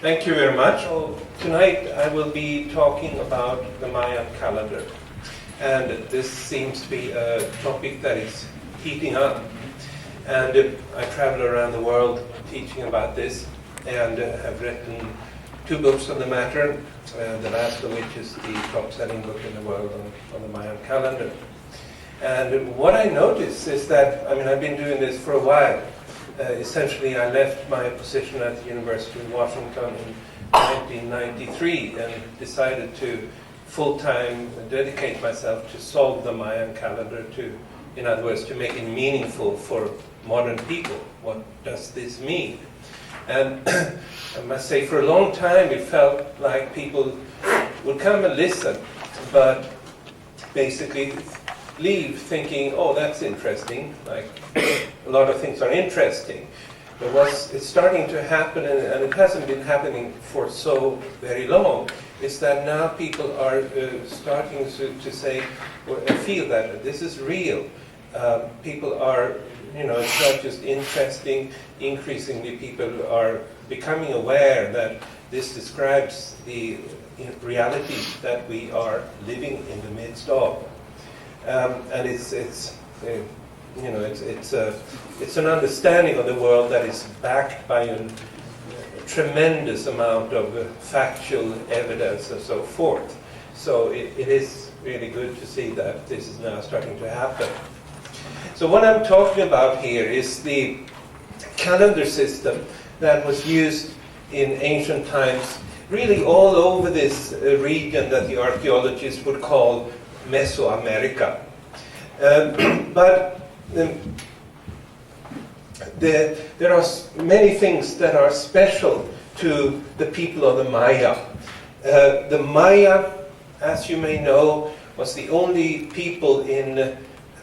Thank you very much. Tonight I will be talking about the Mayan calendar. And this seems to be a topic that is heating up. And I travel around the world teaching about this and have written 2 books on the matter, the last of which is the top-selling book in the world on the Mayan calendar. And what I notice is that, I've been doing this for a while. Essentially, I left my position at the University of Washington in 1993 and decided to full-time dedicate myself to solve the Mayan calendar, in other words, to make it meaningful for modern people. What does this mean? And I must say, for a long time, it felt like people would come and listen, but basically leave thinking, oh, that's interesting. Like, a lot of things are interesting. But it's starting to happen, and it hasn't been happening for so very long, is that now people are starting to say, well, I feel that this is real. People are, it's not just interesting. Increasingly, people are becoming aware that this describes the reality that we are living in the midst of. And it's an understanding of the world that is backed by a tremendous amount of factual evidence and so forth. So it is really good to see that this is now starting to happen. So what I'm talking about here is the calendar system that was used in ancient times, really all over this region that the archaeologists would call Mesoamerica. But there are many things that are special to the people of the Maya. The Maya, as you may know, was the only people in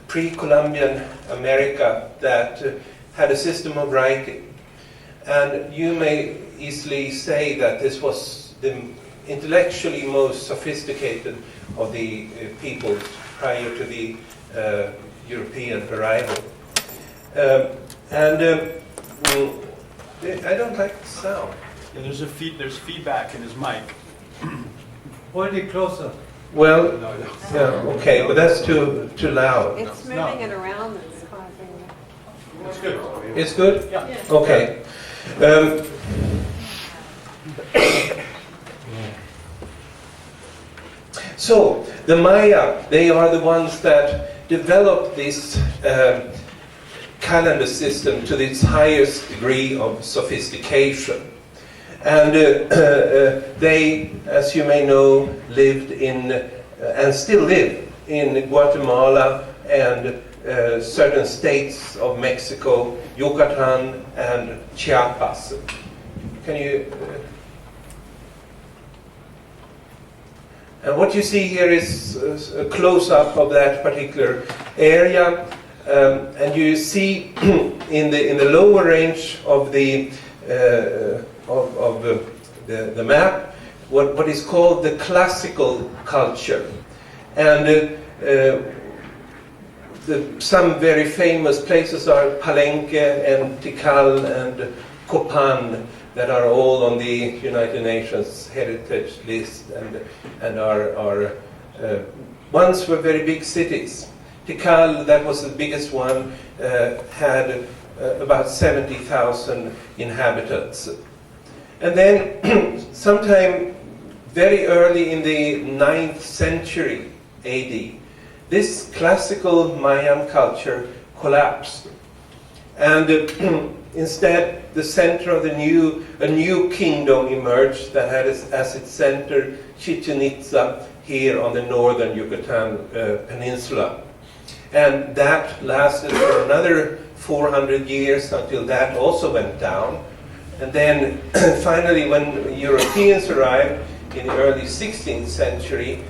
pre-Columbian America that had a system of writing. And you may easily say that this was the intellectually most sophisticated of the peoples prior to the European arrival. I don't like the sound. Yeah, there's feedback in his mic. Point it closer. Well, yeah, okay, but that's too loud. It's moving it around that's causing it. It's good. It's good? Yeah. Okay. So, the Maya, they are the ones that developed this calendar system to its highest degree of sophistication. And they, as you may know, lived in, and still live, in Guatemala and certain states of Mexico, Yucatan and Chiapas. Can you... And what you see here is a close-up of that particular area, and you see in the lower range of the map what is called the classical culture, and some very famous places are Palenque and Tikal and Copan, that are all on the United Nations heritage list and are once were very big cities. Tikal, that was the biggest one, had about 70,000 inhabitants. And then sometime very early in the 9th century AD, this classical Mayan culture collapsed. And instead, the center of a new kingdom emerged that had as its center Chichen Itza here on the northern Yucatan Peninsula. And that lasted for another 400 years until that also went down. And then finally, when Europeans arrived in the early 16th century,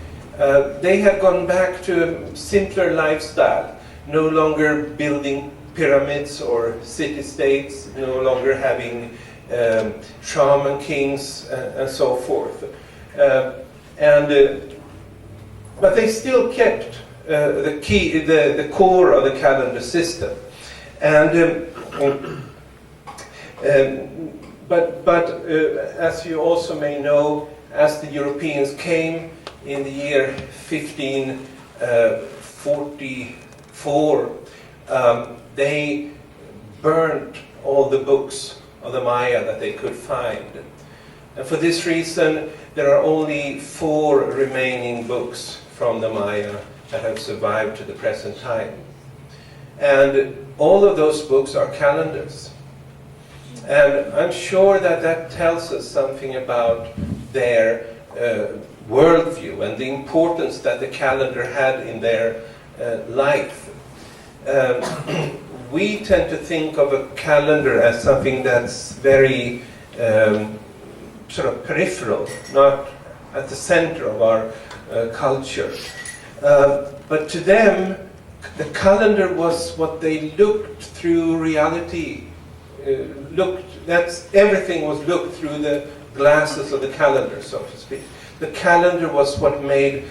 they had gone back to a simpler lifestyle, no longer building pyramids or city-states, no longer having shaman kings and so forth. But they still kept the core of the calendar system. And as you also may know, as the Europeans came in the year 1544, they burnt all the books of the Maya that they could find. And for this reason, there are only 4 remaining books from the Maya that have survived to the present time. And all of those books are calendars. And I'm sure that that tells us something about their worldview and the importance that the calendar had in their life. We tend to think of a calendar as something that's very sort of peripheral, not at the center of our culture. But to them, the calendar was what they looked through reality. Everything was looked through the glasses of the calendar, so to speak. The calendar was what made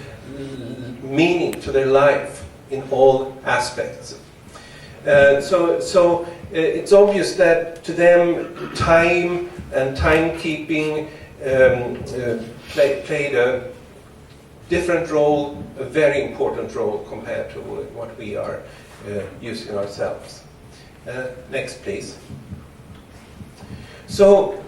meaning to their life in all aspects. So it's obvious that to them, time and timekeeping played a different role, a very important role compared to what we are using ourselves. Next, please. So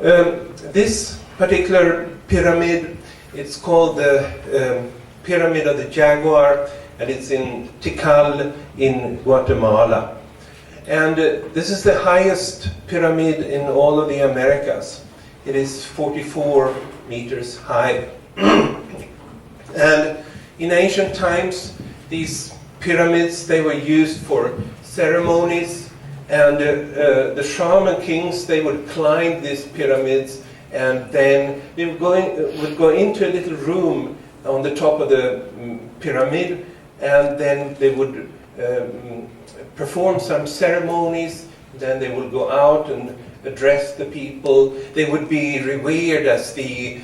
this particular pyramid, it's called the Pyramid of the Jaguar, and it's in Tikal in Guatemala. And this is the highest pyramid in all of the Americas. It is 44 meters high. And in ancient times, these pyramids, they were used for ceremonies, and the shaman kings, they would climb these pyramids, and then they would go into a little room on the top of the pyramid, and then they would perform some ceremonies. Then they would go out and address the people. They would be revered as the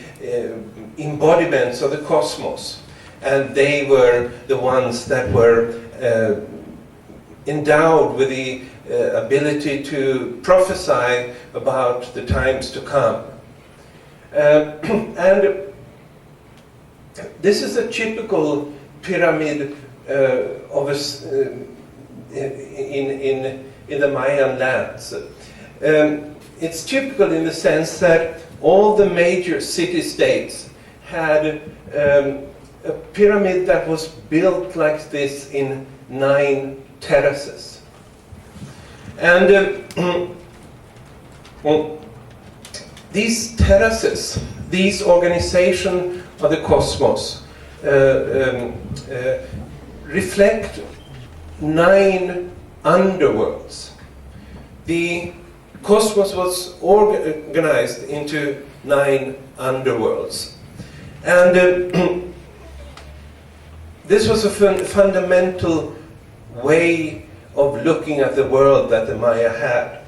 embodiments of the cosmos, and they were the ones that were endowed with the ability to prophesy about the times to come. And this is a typical pyramid of in the Mayan lands. It's typical in the sense that all the major city-states had a pyramid that was built like this in 9 terraces. And these terraces, these organization of the cosmos, reflect 9 underworlds. The cosmos was organized into 9 underworlds. And this was a fundamental way of looking at the world that the Maya had.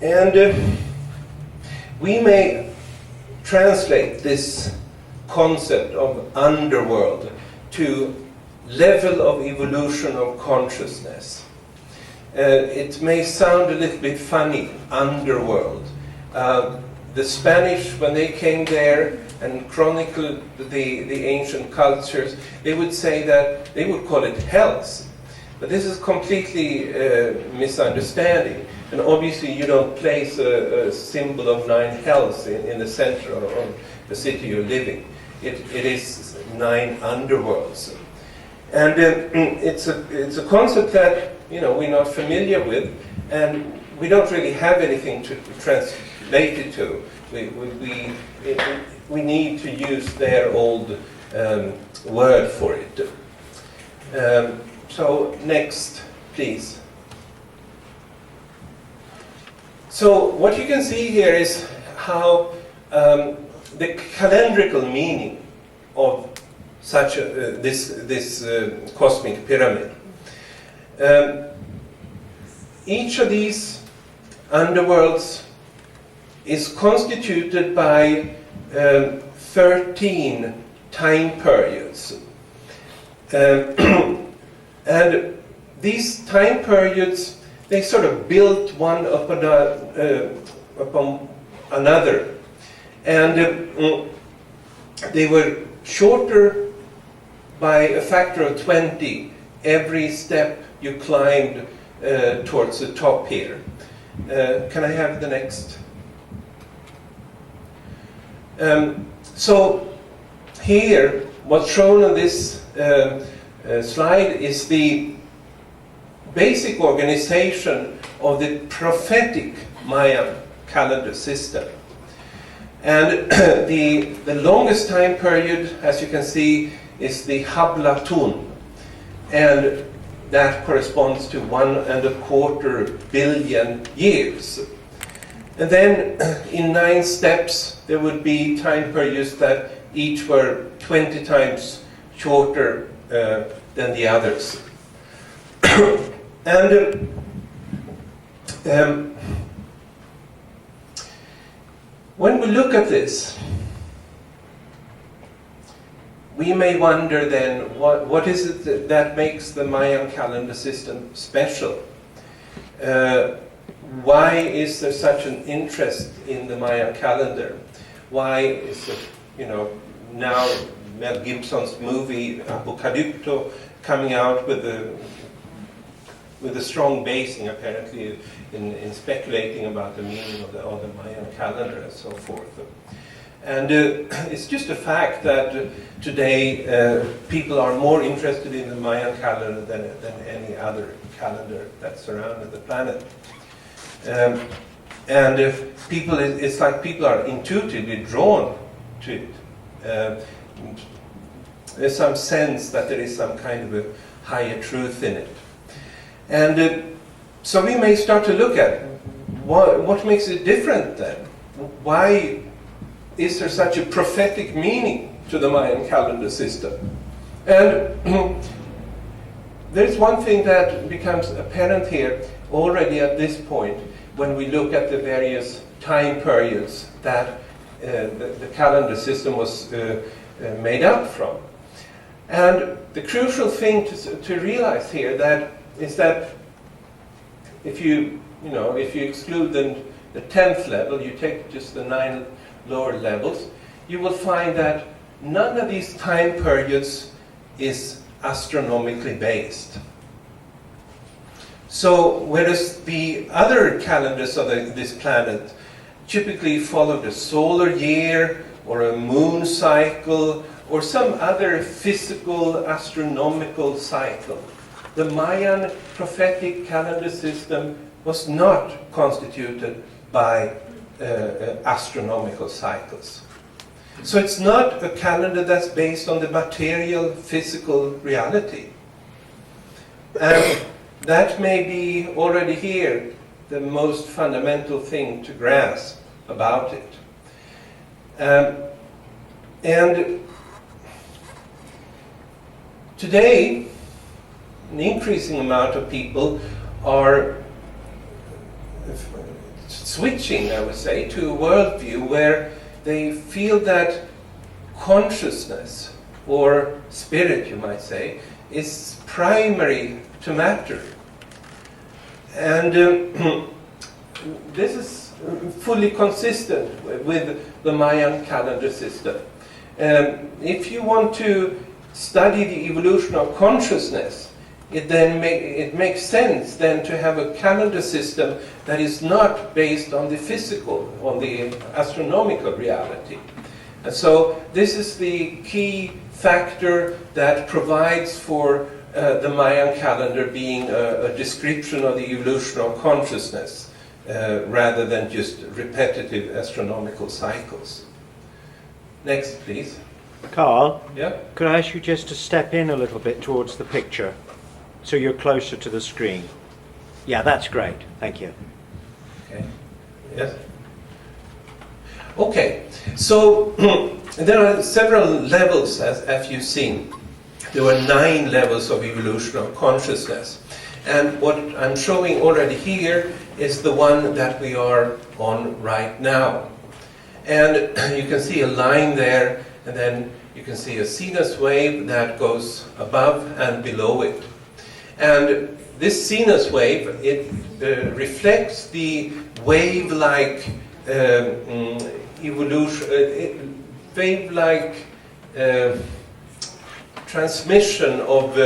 And we may translate this concept of underworld to level of evolution of consciousness. It may sound a little bit funny, underworld. The Spanish, when they came there and chronicled the ancient cultures, they would say that they would call it hells. But this is completely misunderstanding. And obviously you don't place a symbol of 9 hells in the center of the city you're living. It is 9 underworlds. And it's a concept that we're not familiar with, and we don't really have anything to translate it to. We need to use their old word for it. So next, please. So what you can see here is how the calendrical meaning of such this cosmic pyramid. Each of these underworlds is constituted by 13 time periods. And these time periods they sort of built one upon another. And they were shorter by a factor of 20 every step you climbed towards the top here. Can I have the next? So here, what's shown on this slide is the basic organization of the prophetic Mayan calendar system. And the longest time period, as you can see, is the Hablatun. And that corresponds to 1.25 billion years. And then in 9 steps, there would be time periods that each were 20 times shorter than the others. And when we look at this, we may wonder then, what is it that makes the Mayan calendar system special? Why is there such an interest in the Mayan calendar? Why is it, now Mel Gibson's movie Apocalypto coming out with a strong basing, apparently, in speculating about the meaning of the Mayan calendar and so forth. And it's just a fact that today people are more interested in the Mayan calendar than any other calendar that surrounded the planet. And if people, it's like people are intuitively drawn to it. There's some sense that there is some kind of a higher truth in it. And so we may start to look at what makes it different then. Why is there such a prophetic meaning to the Mayan calendar system? And there's one thing that becomes apparent here already at this point when we look at the various time periods that the calendar system was made up from. And the crucial thing to realize here is that if you exclude the 10th level, you take just the 9 lower levels, you will find that none of these time periods is astronomically based. So whereas the other calendars of this planet typically follow the solar year or a moon cycle or some other physical astronomical cycle, the Mayan prophetic calendar system was not constituted by astronomical cycles. So it's not a calendar that's based on the material, physical reality. And that may be already here the most fundamental thing to grasp about it. And today, an increasing amount of people are switching, I would say, to a worldview where they feel that consciousness, or spirit, you might say, is primary to matter. And this is fully consistent with the Mayan calendar system. If you want to study the evolution of consciousness, it makes sense then to have a calendar system that is not based on the physical, on the astronomical reality. And so this is the key factor that provides for the Mayan calendar being a description of the evolution of consciousness rather than just repetitive astronomical cycles. Next, please. Carl, Yeah? could I ask you just to step in a little bit towards the picture so you're closer to the screen? Yeah, that's great. Thank you. Okay. Yes? Okay. So there are several levels, as you've seen. There were 9 levels of evolution of consciousness. And what I'm showing already here is the one that we are on right now. And you can see a line there, and then you can see a sinus wave that goes above and below it. And this sinus wave, it reflects the wave-like evolution, wave-like transmission of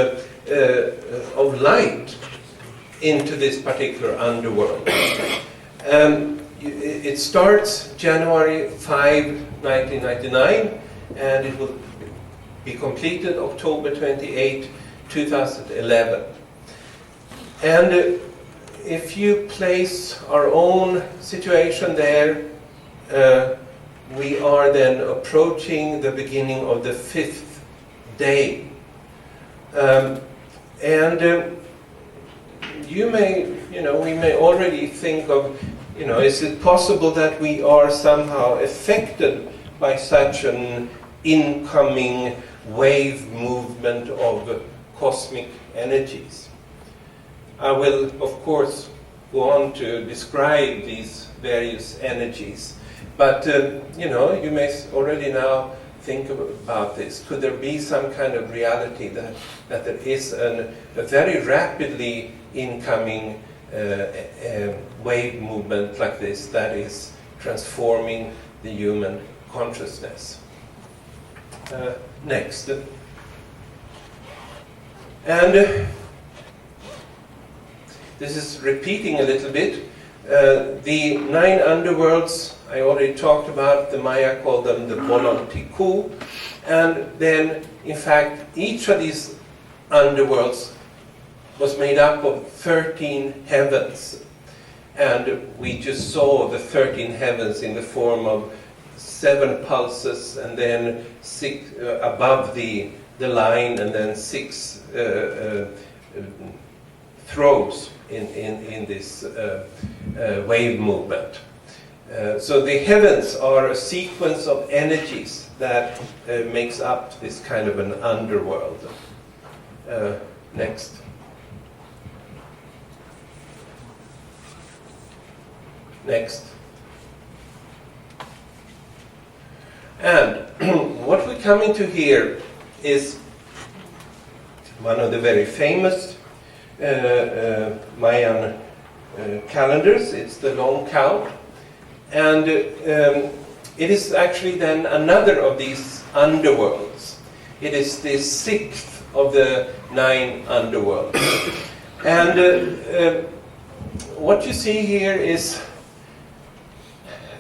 light into this particular underworld. It starts January 5, 1999, and it will be completed October 28, 2011. And if you place our own situation there, we are then approaching the beginning of the 5th day. You may, we may already think of, is it possible that we are somehow affected by such an incoming wave movement of cosmic energies? I will, of course, go on to describe these various energies, but you may already now think about this. Could there be some kind of reality that there is a very rapidly incoming wave movement like this that is transforming the human consciousness? Next. And this is repeating a little bit. The 9 underworlds, I already talked about. The Maya called them the Bolontiku. And then, in fact, each of these underworlds was made up of 13 heavens. And we just saw the 13 heavens in the form of 7 pulses, and then 6 above the line, and then 6 throws in this wave movement. So the heavens are a sequence of energies that makes up this kind of an underworld. Next. Next. And what we come into here is one of the very famous Mayan calendars. It's the long count. And it is actually then another of these underworlds. It is the 6th of the 9 underworlds. And what you see here is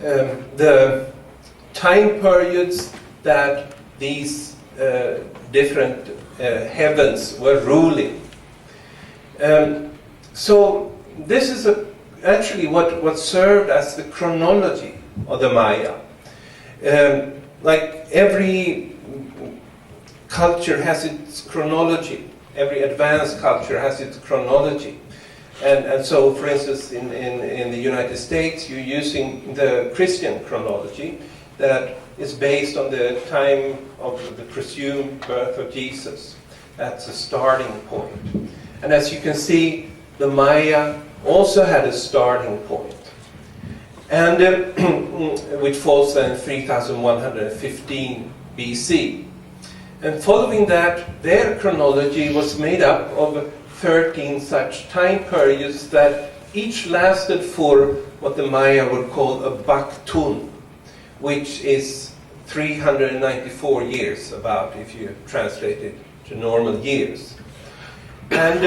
the time periods that these different heavens were ruling. So this is actually what served as the chronology of the Maya. Like every culture has its chronology. Every advanced culture has its chronology. And so, for instance, in the United States, you're using the Christian chronology that is based on the time of the presumed birth of Jesus. That's a starting point. And as you can see, the Maya also had a starting point, and which falls then 3115 BC. And following that, their chronology was made up of 13 such time periods that each lasted for what the Maya would call a baktun, which is 394 years, about, if you translate it to normal years. And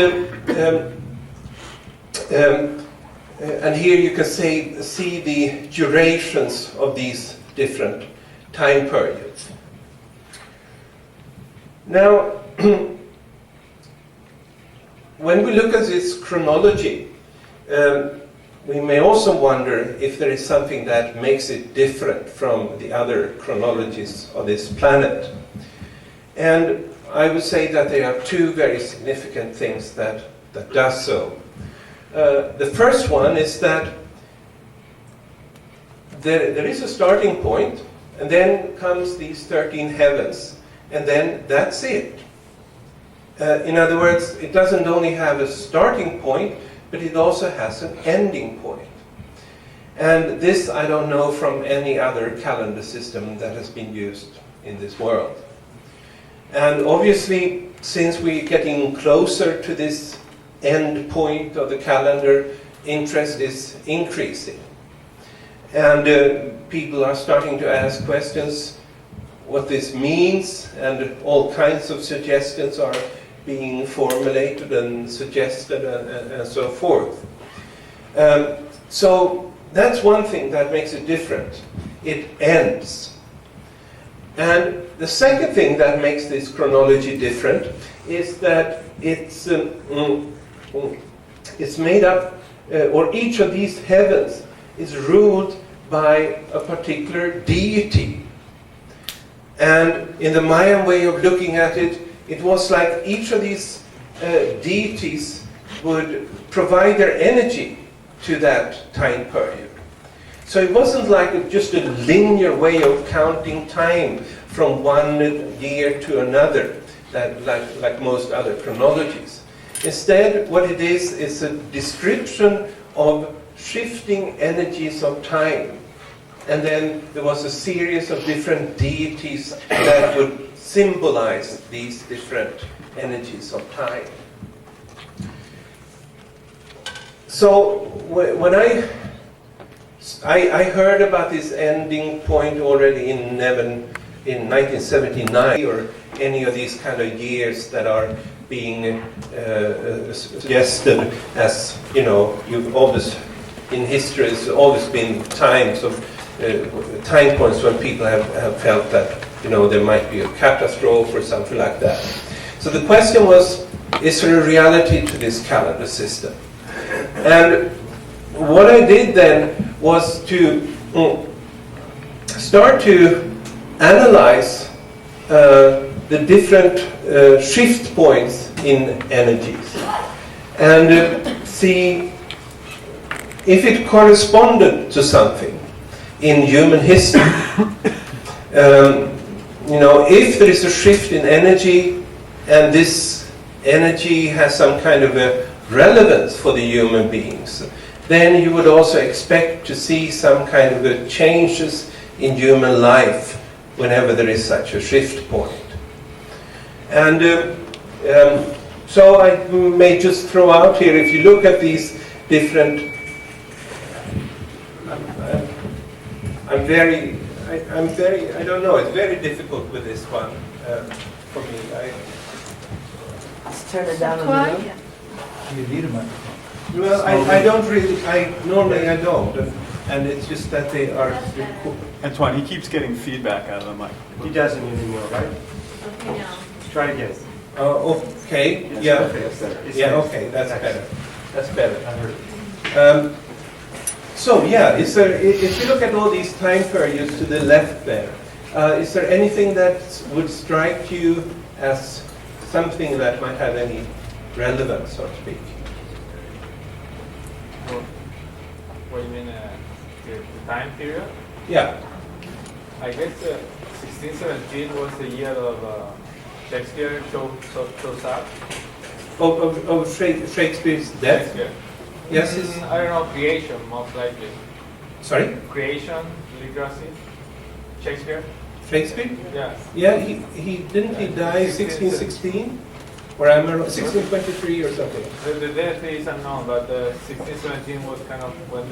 here you can see the durations of these different time periods. Now, when we look at this chronology, we may also wonder if there is something that makes it different from the other chronologies of this planet. And I would say that there are 2 very significant things that does so. The first one is that there is a starting point, and then comes these 13 heavens, and then that's it. In other words, it doesn't only have a starting point, but it also has an ending point. And this I don't know from any other calendar system that has been used in this world. And obviously, since we're getting closer to this end point of the calendar, interest is increasing. And people are starting to ask questions what this means, and all kinds of suggestions are being formulated and suggested and so forth. So that's one thing that makes it different. It ends. And the second thing that makes this chronology different is that it's made up, or each of these heavens is ruled by a particular deity. And in the Mayan way of looking at it, it was like each of these deities would provide their energy to that time period. So it wasn't like just a linear way of counting time from one year to another, like most other chronologies. Instead, what it is a description of shifting energies of time. And then there was a series of different deities that would symbolize these different energies of time. So when I heard about this ending point already in 1979, or any of these kind of years that are being suggested as, you've always, in history, it's always been times of time points when people have felt that, there might be a catastrophe or something like that. So the question was, is there a reality to this calendar system? And what I did then was to start to analyze the different shift points in energies and see if it corresponded to something in human history. If there is a shift in energy and this energy has some kind of a relevance for the human beings, then you would also expect to see some kind of changes in human life whenever there is such a shift point. And so I may just throw out here, if you look at these different, I don't know, it's very difficult with this one for me. Let's turn it down a little. You need a microphone. Well, I don't really, normally I don't, and it's just that they are. Antoine, he keeps getting feedback out of the mic. He doesn't anymore, right? Okay, now. Try again. Okay, yeah. Yeah, okay, that's better. That's better. I heard it. So yeah, if you look at all these time periods to the left there, is there anything that would strike you as something that might have any relevance, so to speak? What do you mean, the time period? Yeah. I guess 1617 was the year of Shakespeare shows up. Of Shakespeare's death? Shakespeare. Yes. I don't know, creation, most likely. Sorry? Creation, literacy. Shakespeare? Shakespeare? Yeah. Yeah, he didn't he die 1616? Or am I wrong? 1623 or something? The death is unknown, but 1617 was kind of when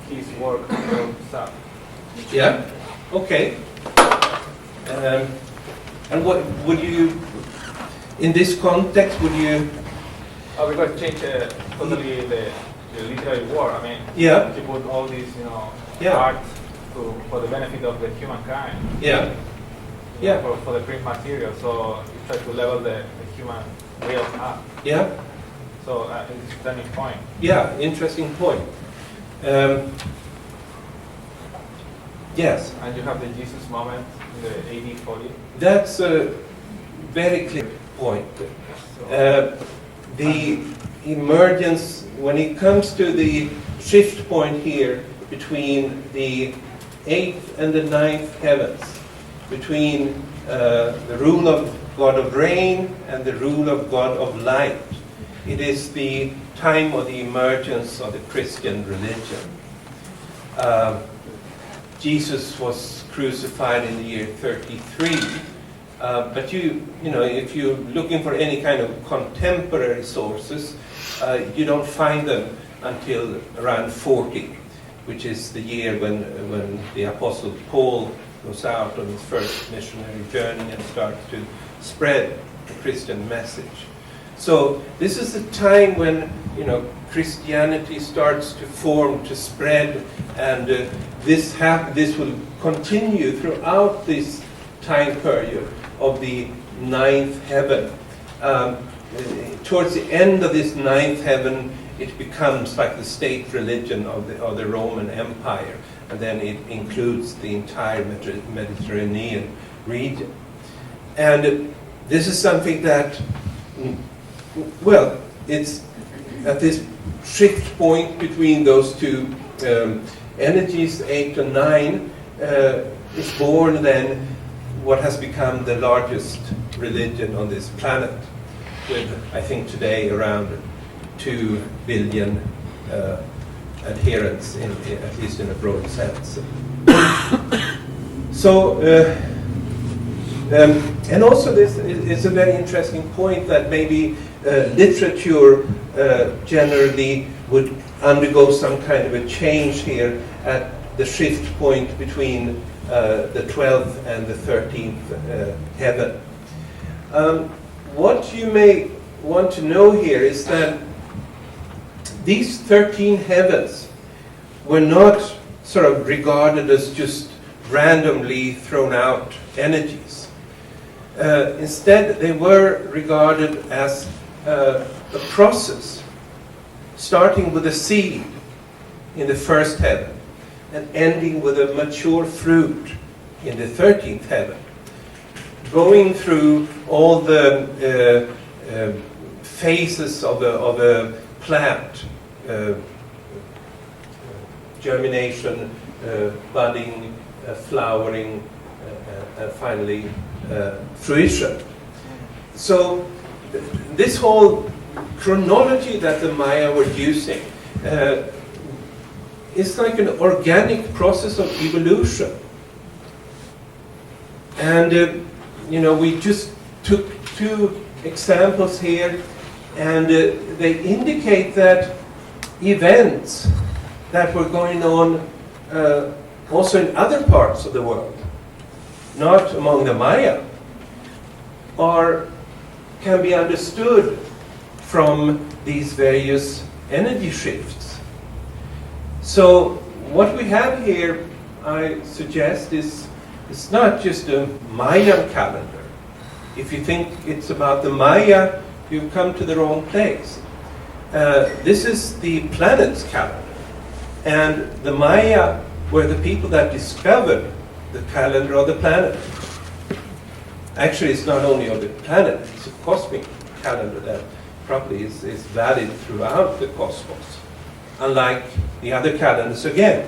his work shows up. Yeah. Okay. And what would you, in this context, would you? Oh, because it changed totally the literary world. I mean, Yeah. he put all these, Yeah. art for the benefit of the humankind. Yeah. Yeah. For the print material. So he tried to level the human will up. Yeah. So it's a turning point. Yeah. Interesting point. Yes. And you have the Jesus moment in the AD 40. That's a very clear point. The emergence, when it comes to the shift point here between the 8th and the 9th heavens, between the rule of God of rain and the rule of God of light, it is the time of the emergence of the Christian religion. Jesus was crucified in the year 33, But you know, if you're looking for any kind of contemporary sources, you don't find them until around 40, which is the year when the Apostle Paul goes out on his first missionary journey and starts to spread the Christian message. So this is the time when, you know, Christianity starts to form, to spread, and this will continue throughout this time period of the ninth heaven. Towards the end of this ninth heaven, it becomes like the state religion of the Roman Empire, and then it includes the entire Mediterranean region. And this is something that, well, it's at this shift point between those two energies, 8 and 9, is born then what has become the largest religion on this planet, with, I think today, around 2 billion adherents, at least in a broad sense. So, and also this is a very interesting point, that maybe literature generally would undergo some kind of a change here at the shift point between the 12th and the 13th heaven. What you may want to know here is that these 13 heavens were not sort of regarded as just randomly thrown out energies. Instead, they were regarded as a process, starting with a seed in the first heaven and ending with a mature fruit in the 13th heaven, going through all the phases of a plant, germination, budding, flowering, and finally fruition. So this whole chronology that the Maya were using is like an organic process of evolution. And you know, we just took 2 examples here, and they indicate that events that were going on also in other parts of the world, not among the Maya, can be understood from these various energy shifts. So what we have here, I suggest, is it's not just a Mayan calendar. If you think it's about the Maya, you've come to the wrong place. This is the planet's calendar. And the Maya were the people that discovered the calendar of the planet. Actually, it's not only of the planet, it's a cosmic calendar that probably is valid throughout the cosmos. Unlike the other calendars again,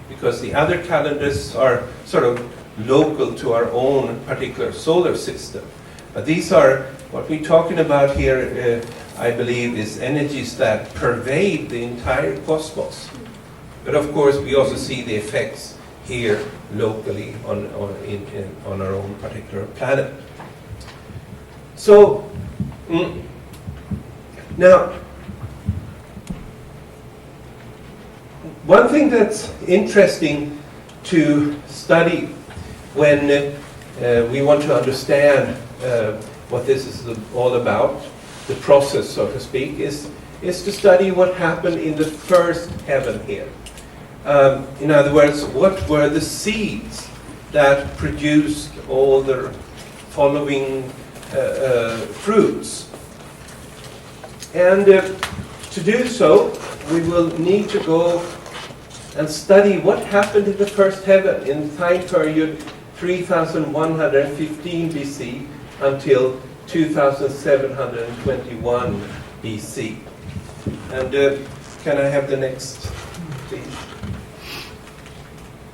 because the other calendars are sort of local to our own particular solar system. But these are, what we're talking about here, I believe, is energies that pervade the entire cosmos. But of course, we also see the effects here locally on our own particular planet. So, now, one thing that's interesting to study when we want to understand what this is all about, the process, so to speak, is to study what happened in the first heaven here. In other words, what were the seeds that produced all the following fruits? And to do so, we will need to go and study what happened in the first heaven in the time period 3115 BC until 2721 BC. And can I have the next, please?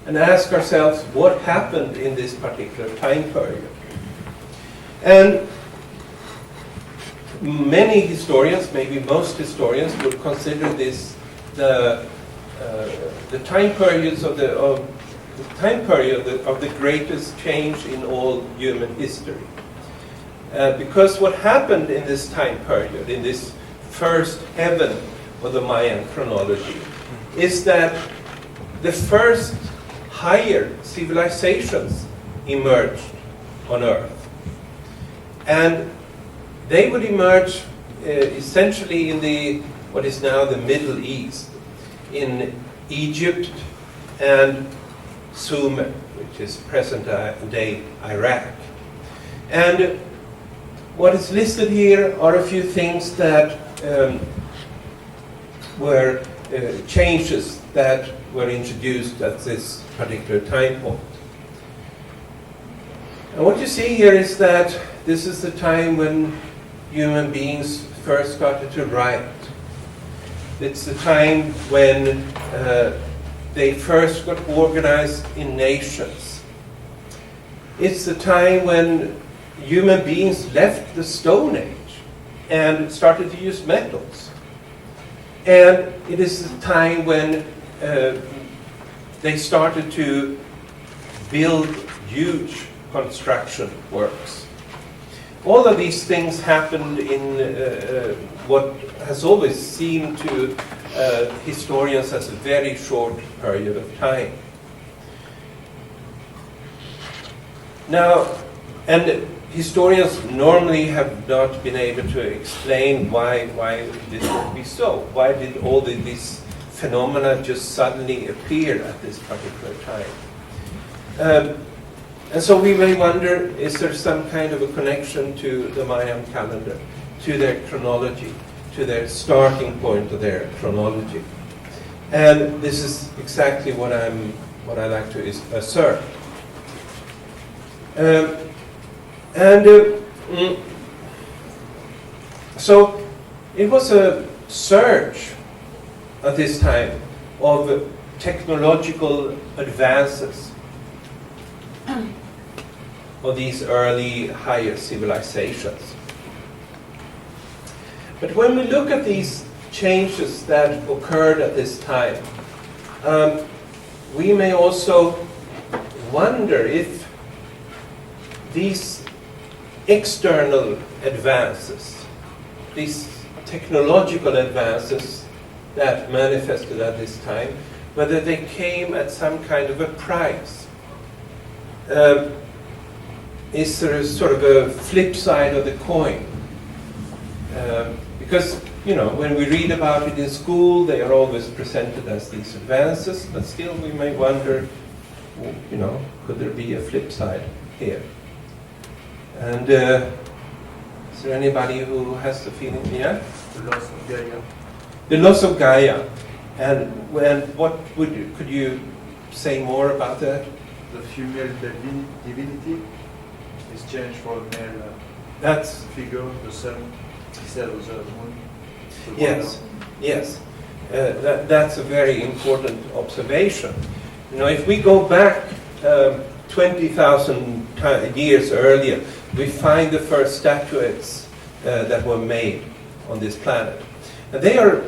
And ask ourselves what happened in this particular time period. And many historians, maybe most historians, would consider this the time periods of the greatest change in all human history. Because what happened in this time period, in this first heaven of the Mayan chronology, is that the first higher civilizations emerged on Earth. And they would emerge essentially in what is now the Middle East, in Egypt and Sumer, which is present-day Iraq. And what is listed here are a few things that were changes that were introduced at this particular time point. And what you see here is that this is the time when human beings first started to write. It's the time when they first got organized in nations. It's the time when human beings left the Stone Age and started to use metals. And it is the time when they started to build huge construction works. All of these things happened in what has always seemed to historians as a very short period of time. Now, and historians normally have not been able to explain why this would be so. Why did all these phenomena just suddenly appear at this particular time? And so we may wonder, is there some kind of a connection to the Mayan calendar, to their chronology, to their starting point of their chronology? And this is exactly what I like to assert. So it was a surge at this time of technological advances of these early higher civilizations. But when we look at these changes that occurred at this time, we may also wonder if these external advances, these technological advances that manifested at this time, whether they came at some kind of a price. Is there a sort of a flip side of the coin? Because, you know, when we read about it in school, they are always presented as these advances, but still we may wonder, you know, could there be a flip side here? And is there anybody who has the feeling? Yeah? The loss of Gaia. The loss of Gaia. And what could you say more about that? The female divinity is changed for a male That's figure, the sun, instead of the moon. yes, yes. That's a very important observation. You know, if we go back 20,000 years earlier, we find the first statuettes that were made on this planet. And they are,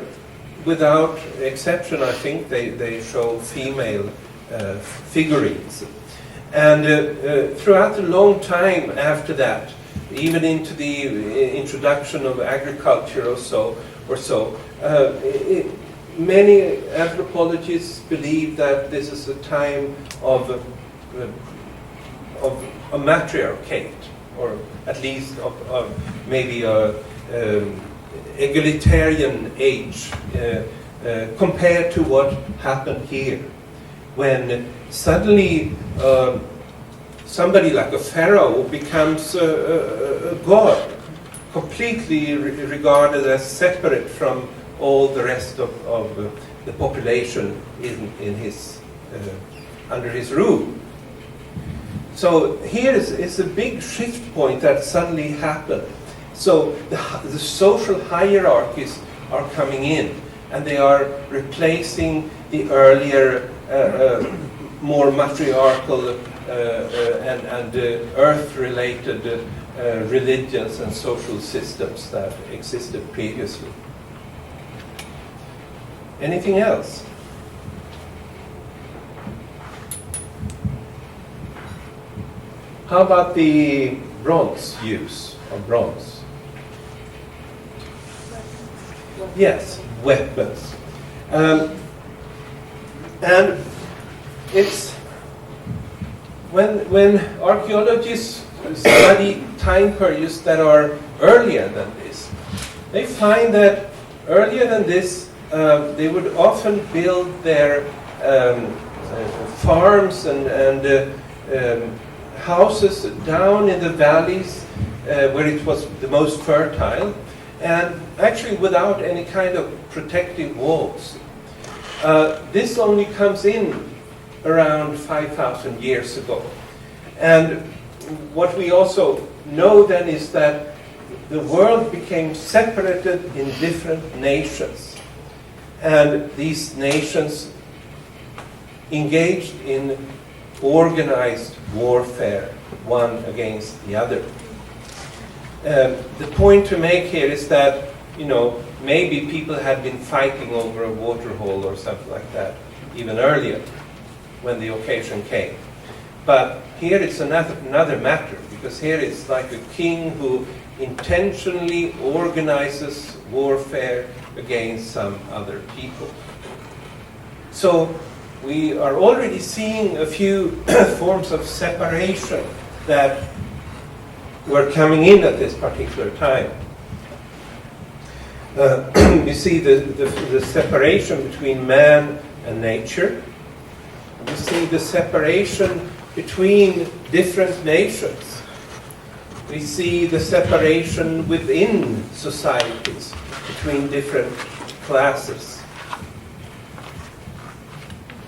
without exception, I think, they show female figurines. And throughout a long time after that, even into the introduction of agriculture or so, many anthropologists believe that this is a time of a matriarchate, or at least of maybe a egalitarian age compared to what happened here, when suddenly somebody like a pharaoh becomes a god, completely regarded as separate from all the rest of the population in his under his rule. So here is a big shift point that suddenly happened. So the social hierarchies are coming in, and they are replacing the earlier more matriarchal and earth-related religions and social systems that existed previously. Anything else? How about the bronze use? of bronze. Yes, weapons. And it's when archaeologists study time periods that are earlier than this, they find that earlier than this, they would often build their farms and houses down in the valleys where it was the most fertile, and actually without any kind of protective walls. This only comes in around 5,000 years ago. And what we also know then is that the world became separated in different nations. And these nations engaged in organized warfare, one against the other. The point to make here is that, maybe people had been fighting over a water hole or something like that even earlier when the occasion came. But here it's another matter, because here it's like a king who intentionally organizes warfare against some other people. So we are already seeing a few forms of separation that were coming in at this particular time. You see the separation between man and nature. You see the separation between different nations. We see the separation within societies between different classes.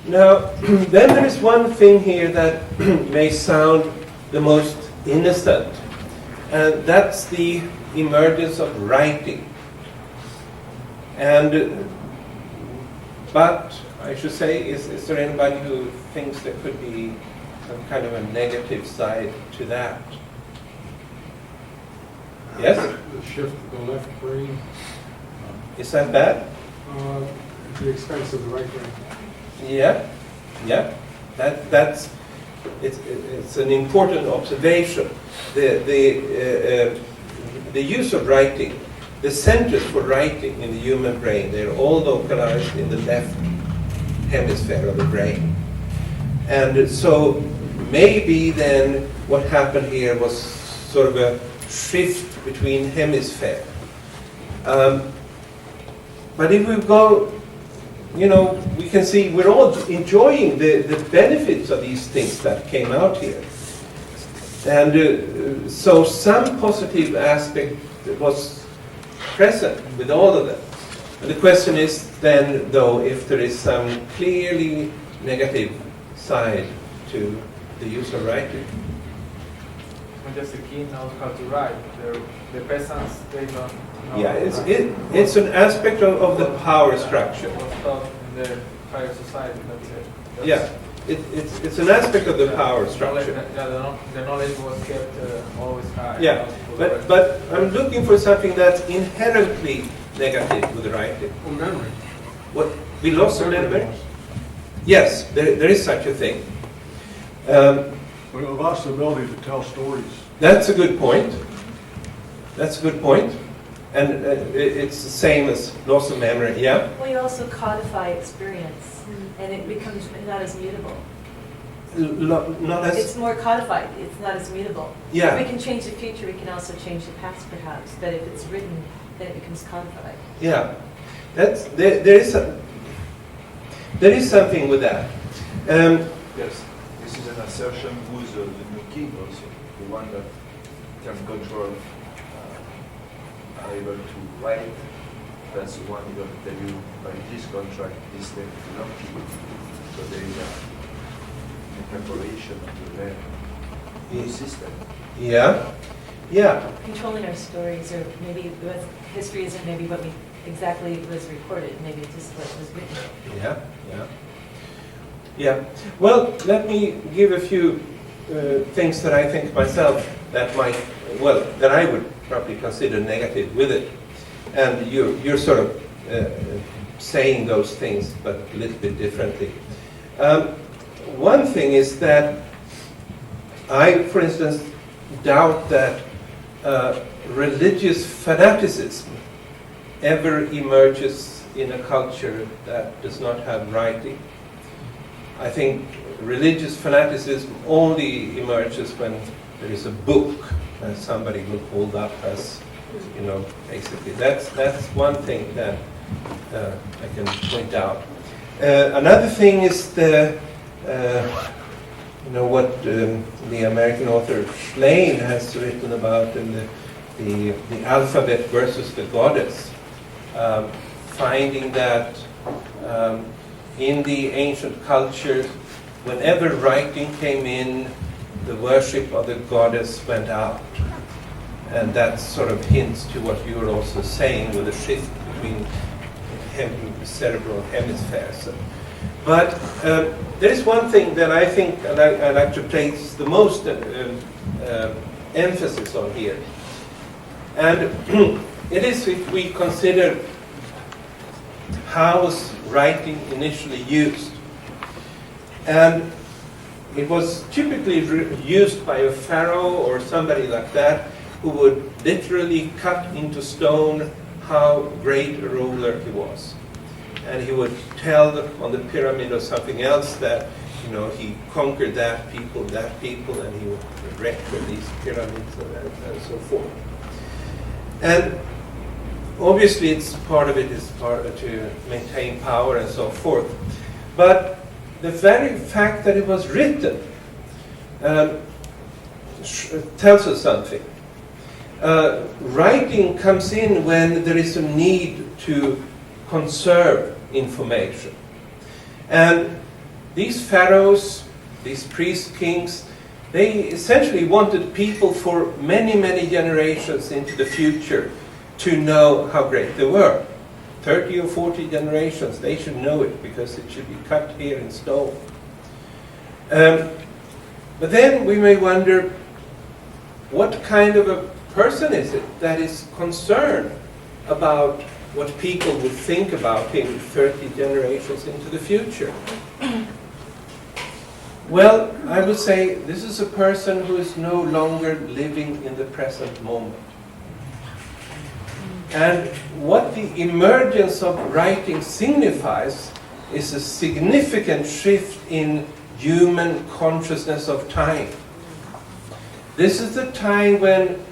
Now, then there is one thing here that may sound the most innocent, and that's the emergence of writing. But I should say, is there anybody who thinks there could be some kind of a negative side to that? Yes? The shift to the left brain, Is that bad? at the expense of the right brain. Yeah. It's an important observation. The use of writing, the centers for writing in the human brain, they're all localized in the left hemisphere of the brain. And so maybe then what happened here was sort of a shift between hemispheres. But if we go, we can see we're all enjoying the benefits of these things that came out here. And so some positive aspect was present with all of them. And the question is then, though, if there is some clearly negative side to the use of writing. And just the king knows how to write. The peasants, they don't know. Yeah, it's an aspect of the power structure. Was taught in the higher society, that's it. Yeah, it's an aspect of the power The structure. knowledge was kept always high. Yeah, but I'm looking for something that's inherently negative with the writing. Oh, memory. What, we lost some memory? loss. Yes, there is such a thing. We lost the ability to tell stories. That's a good point. That's a good point. And it's the same as loss of memory, yeah? Well, you also codify experience, and it becomes not as mutable. Not as... It's more codified. It's not as mutable. Yeah. If we can change the future, we can also change the past, perhaps. But if it's written, then it becomes codified. Yeah, there is something with that. Yes, this is an assertion who's the new king also, the one that can control, are able to write. That's the one who's going to tell you by this contract, this thing belongs to you. So there is a preparation of the new system. Yeah. Controlling our stories, or maybe what history isn't maybe what we exactly was recorded, maybe just what was written. Yeah. Well, let me give a few things that I think myself that I would probably consider negative with it. And you're sort of saying those things, but a little bit differently. One thing is that I, for instance, doubt that religious fanaticism ever emerges in a culture that does not have writing. I think religious fanaticism only emerges when there is a book that somebody will hold up as, basically. That's one thing that I can point out. Another thing is what the American author Schlein has written about in the alphabet versus the goddess, finding that in the ancient cultures, whenever writing came in, the worship of the goddess went out. And that sort of hints to what you were also saying with the shift between cerebral hemispheres. But there is one thing that I think I like to place the most emphasis on here. And it is if we consider how was writing initially used. And it was typically used by a pharaoh or somebody like that who would literally cut into stone how great a ruler he was. And he would tell on the pyramid or something else that, he conquered that people, and he would erect these pyramids and so forth. And obviously part of it is to maintain power and so forth. But the very fact that it was written tells us something. Writing comes in when there is a need to conserve information. And these pharaohs, these priest kings, they essentially wanted people for many, many generations into the future to know how great they were. 30 or 40 generations, they should know it because it should be cut here in stone. But then we may wonder, what kind of a person is it that is concerned about what people would think about him 30 generations into the future? Well, I would say this is a person who is no longer living in the present moment. And what the emergence of writing signifies is a significant shift in human consciousness of time. This is the time when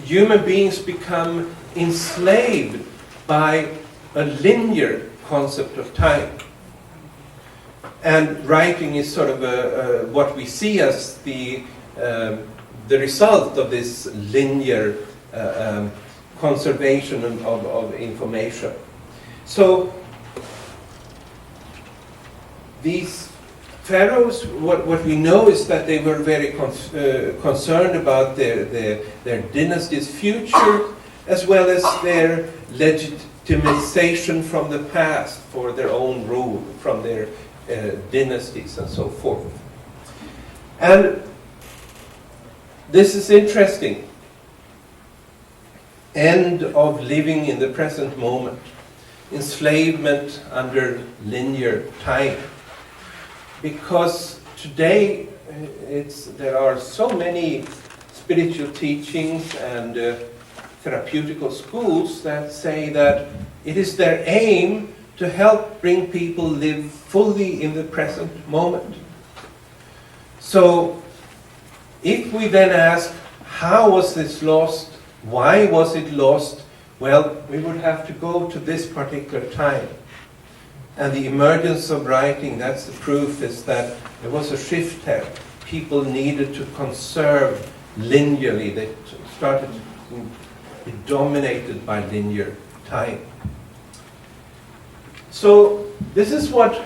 human beings become enslaved by a linear concept of time. And writing is sort of what we see as the result of this linear conservation of information. So these pharaohs, what we know is that they were very concerned about their dynasty's future, as well as their legitimization from the past for their own rule, from their dynasties and so forth. And this is interesting. End of living in the present moment. Enslavement under linear time. Because today there are so many spiritual teachings and therapeutical schools that say that it is their aim to help bring people live fully in the present moment. So if we then ask, how was this lost? Why was it lost? Well, we would have to go to this particular time. And the emergence of writing, that's the proof, is that there was a shift there. People needed to conserve linearly. They started to be dominated by linear time. So this is what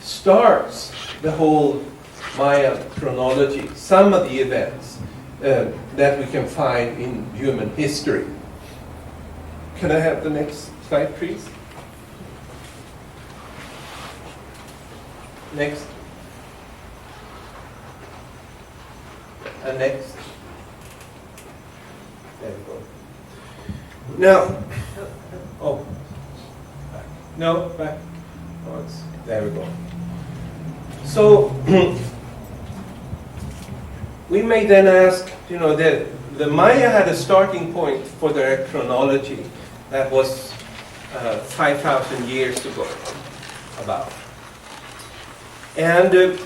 starts the whole Mayan chronology, some of the events that we can find in human history. Can I have the next slide, please? Next. And next. There we go. Now, oh, back. No, back. Oh, there we go. So, we may then ask, the Maya had a starting point for their chronology that was 5,000 years ago, about. And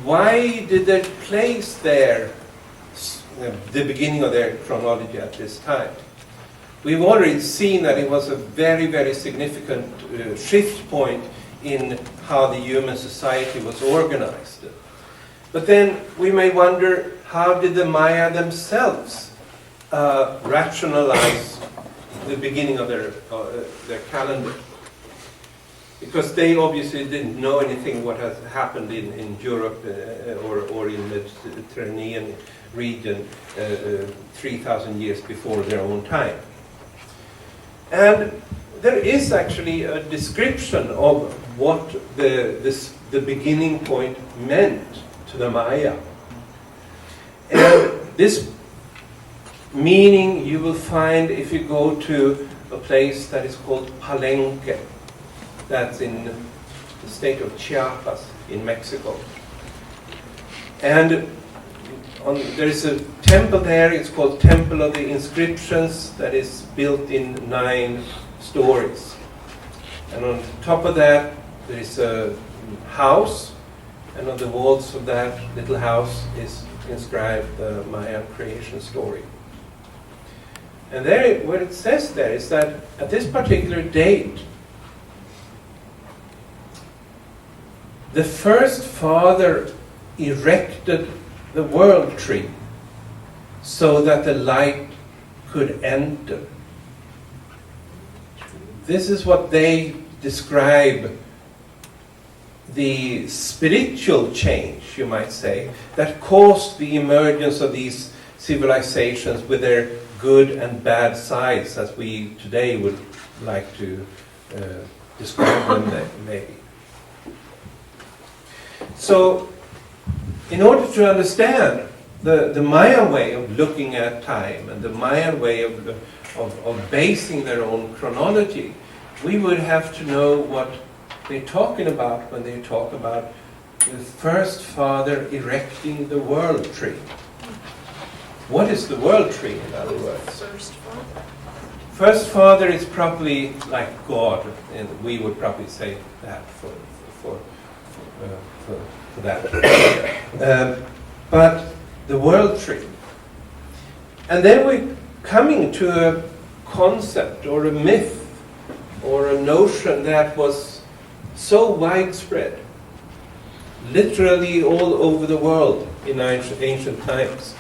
why did they place the beginning of their chronology at this time? We've already seen that it was a very, very significant shift point in how the human society was organized. But then we may wonder, how did the Maya themselves rationalize the beginning of their calendar? Because they obviously didn't know anything what has happened in Europe or in the Mediterranean region 3,000 years before their own time. And there is actually a description of what the beginning point meant to the Maya. And this meaning you will find if you go to a place that is called Palenque. That's in the state of Chiapas in Mexico. And there is a temple there, it's called Temple of the Inscriptions, that is built in 9 stories. And on top of that, there is a house, and on the walls of that little house is inscribed the Mayan creation story. And there, what it says there is that at this particular date, the first father erected the world tree so that the light could enter. This is what they describe the spiritual change, you might say, that caused the emergence of these civilizations with their good and bad sides, as we today would like to describe them maybe. So, in order to understand the Mayan way of looking at time and the Mayan way of basing their own chronology, we would have to know what they're talking about when they talk about the first father erecting the world tree. What is the world tree, in other words? First father is probably like God, and we would probably say that for that. But the world tree. And then we're coming to a concept or a myth or a notion that was so widespread, literally all over the world in ancient times.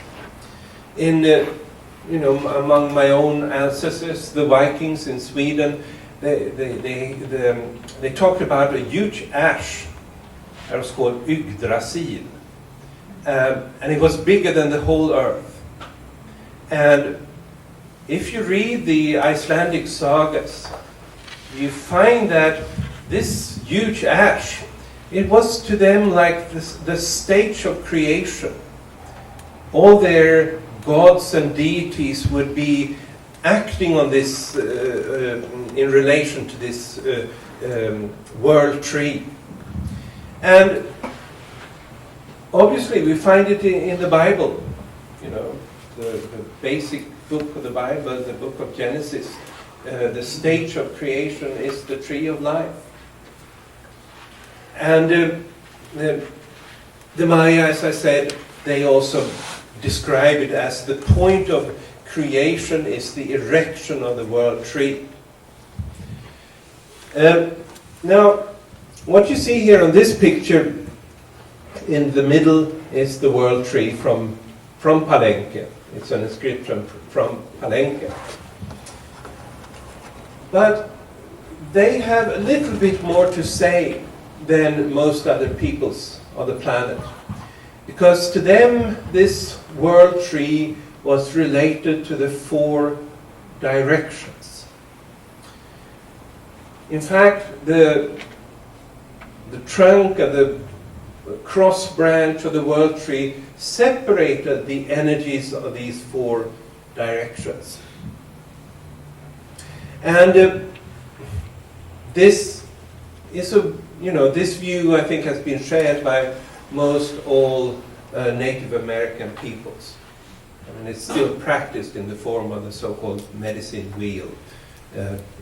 Among my own ancestors, the Vikings in Sweden, they talked about a huge ash that was called Yggdrasil. And it was bigger than the whole earth. And if you read the Icelandic sagas, you find that this huge ash, it was to them like the stage of creation. All their gods and deities would be acting on this in relation to this world tree. And obviously we find it in the Bible, the basic book of the Bible, the book of Genesis. The stage of creation is the tree of life. And the Maya, as I said, they also describe it as the point of creation is the erection of the world tree. Now, what you see here on this picture in the middle is the world tree from Palenque. It's an inscription from Palenque. But they have a little bit more to say than most other peoples on the planet. Because to them, this world tree was related to the 4 directions. In fact, the trunk and the cross branch of the world tree separated the energies of these 4 directions. And this is this view, I think, has been shared by most all Native American peoples. And it's still practiced in the form of the so-called medicine wheel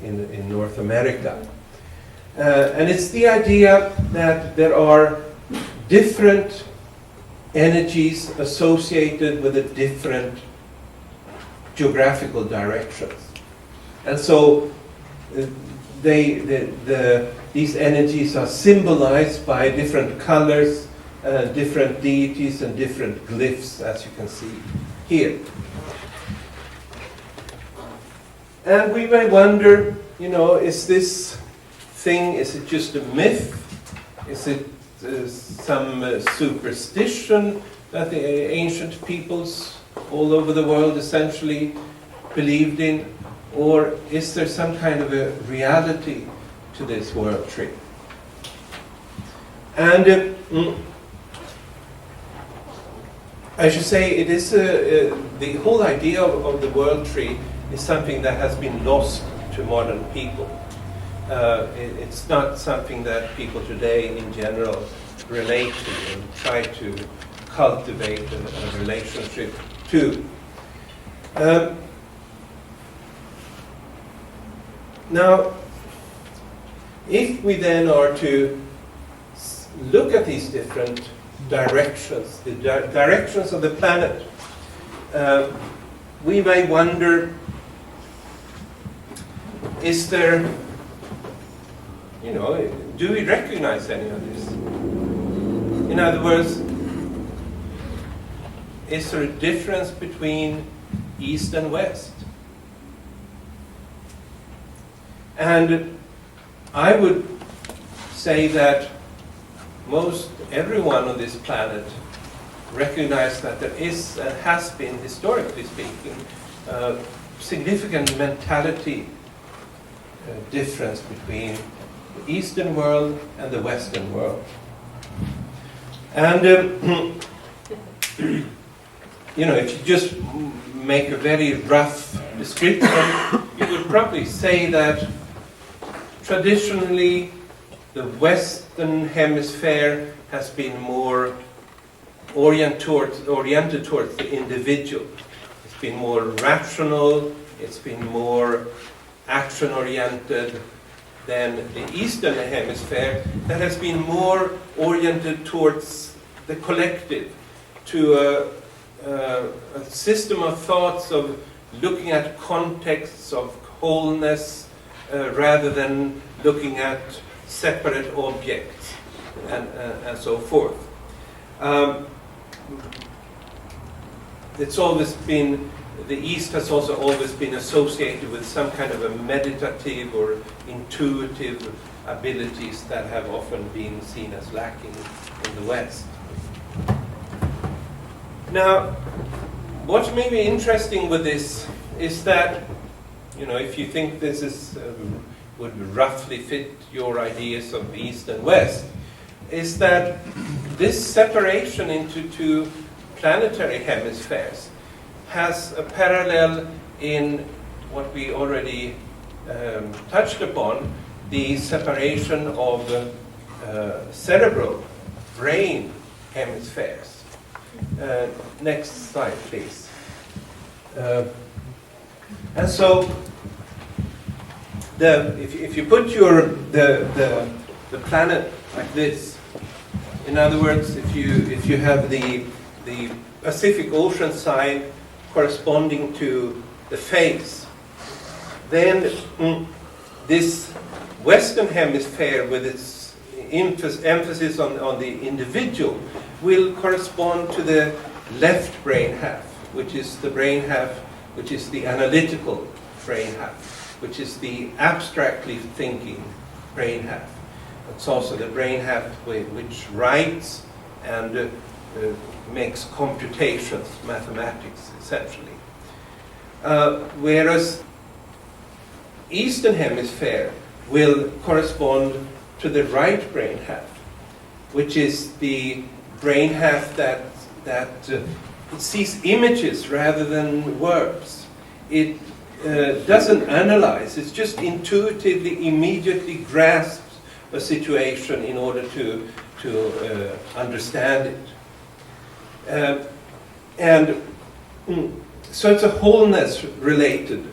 in North America. And it's the idea that there are different energies associated with the different geographical directions. And so these energies are symbolized by different colors, different deities, and different glyphs, as you can see here. And we may wonder, is this thing, is it just a myth? Is it some superstition that the ancient peoples all over the world essentially believed in? Or is there some kind of a reality to this world tree? And I should say, it is the whole idea of the world tree is something that has been lost to modern people. It's not something that people today in general relate to and try to cultivate a relationship to. Now, if we then are to look at these different directions, the directions of the planet, we may wonder, is there, do we recognize any of this? In other words, is there a difference between East and West? And I would say that most everyone on this planet recognizes that there is and has been, historically speaking, significant mentality difference between the Eastern world and the Western world. And if you just make a very rough description, you would probably say that traditionally the Western hemisphere has been more oriented towards the individual. It's been more rational, it's been more action-oriented than the Eastern hemisphere that has been more oriented towards the collective, to a system of thoughts of looking at contexts of wholeness rather than looking at separate objects and so forth. It's always been, the East has also always been associated with some kind of a meditative or intuitive abilities that have often been seen as lacking in the West. Now, what may be interesting with this is that, if you think this is would roughly fit your ideas of East and West, is that this separation into two planetary hemispheres has a parallel in what we already touched upon, the separation of cerebral brain hemispheres. Next slide, please. And so, if you put the planet like this, in other words, if you have the Pacific Ocean side corresponding to the face, then this Western hemisphere with its emphasis on the individual will correspond to the left brain half, which is the brain half, which is the analytical brain half, which is the abstractly thinking brain half. It's also the brain half which writes and makes computations, mathematics, essentially. Whereas Eastern hemisphere will correspond to the right brain half, which is the brain half that sees images rather than words. It doesn't analyze, it's just intuitively, immediately grasps a situation in order to understand it. And so it's a wholeness related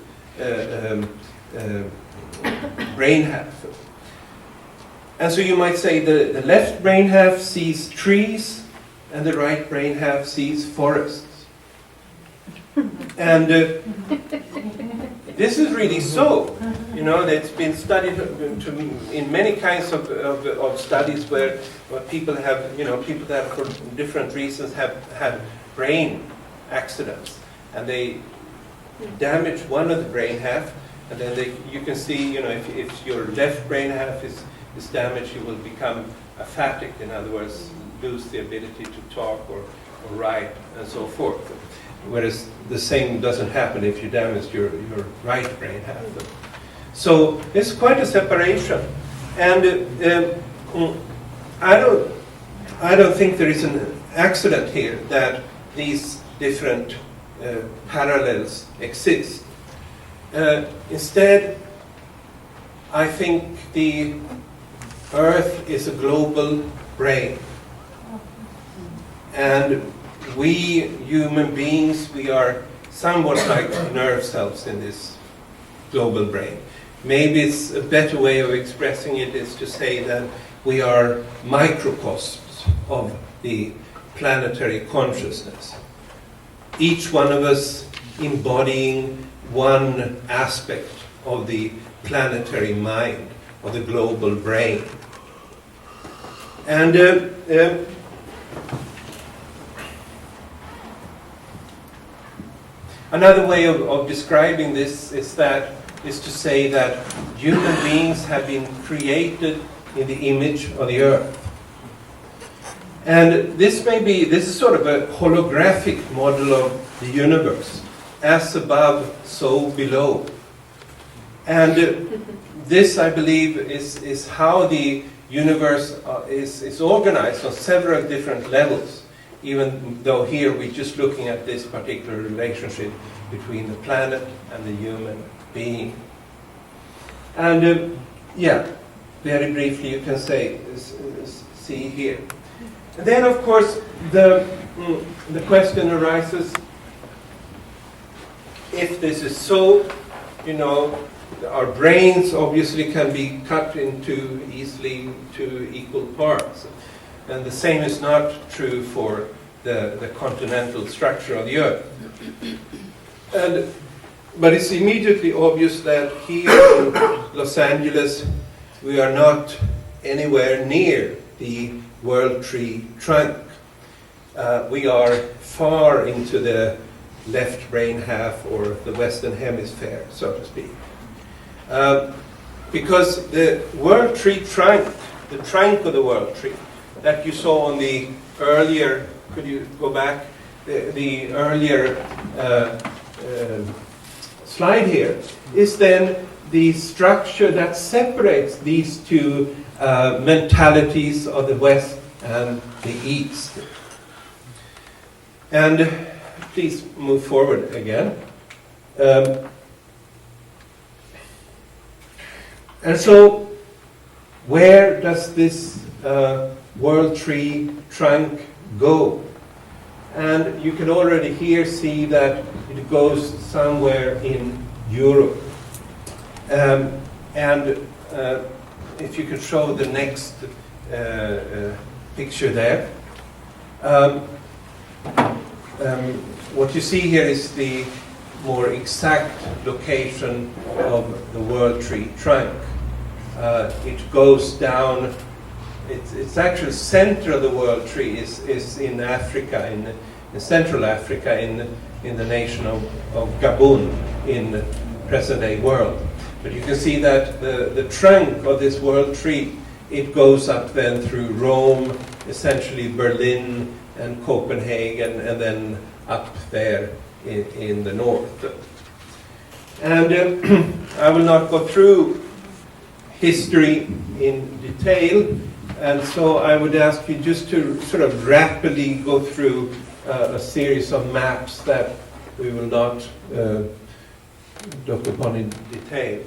brain half. And so you might say the left brain half sees trees and the right brain half sees forests. And this is really so. You know, it's been studied in many kinds of studies where people have, people that for different reasons have had brain accidents. And they damage one of the brain half, and then you can see, if your left brain half is damaged, you will become aphatic, in other words, lose the ability to talk or write and so forth. Whereas the same doesn't happen if you damage your right brain half. So it's quite a separation, and I don't think there is an accident here that these different parallels exist. Instead, I think the Earth is a global brain, and we human beings, we are somewhat like nerve cells in this global brain. Maybe it's a better way of expressing it is to say that we are microcosms of the planetary consciousness. Each one of us embodying one aspect of the planetary mind, of the global brain. And another way of describing this is to say that human beings have been created in the image of the earth. And this is sort of a holographic model of the universe, as above, so below. And this, I believe, is how the universe is organized on several different levels, even though here we're just looking at this particular relationship between the planet and the human being. And very briefly you can see here. And then, of course, the question arises, if this is so, our brains obviously can be cut into easily to equal parts. And the same is not true for the continental structure of the Earth. But it's immediately obvious that here in Los Angeles, we are not anywhere near the World Tree trunk. We are far into the left brain half, or the Western Hemisphere, so to speak. Because the World Tree trunk, the trunk of the World Tree, that you saw on the earlier, could you go back, the earlier slide here, is then the structure that separates these two mentalities of the West and the East. And please move forward again. And so, where does this World Tree trunk go? And you can already here see that it goes somewhere in Europe. And if you could show the next picture there. What you see here is the more exact location of the World Tree trunk. It goes down, its actual center of the World Tree is in Africa, in Central Africa, in the nation of Gabon, in the present-day world. But you can see that the trunk of this World Tree, it goes up then through Rome, essentially Berlin and Copenhagen, and then up there in the north. And I will not go through history in detail, and so I would ask you just to sort of rapidly go through a series of maps that we will not look upon in detail.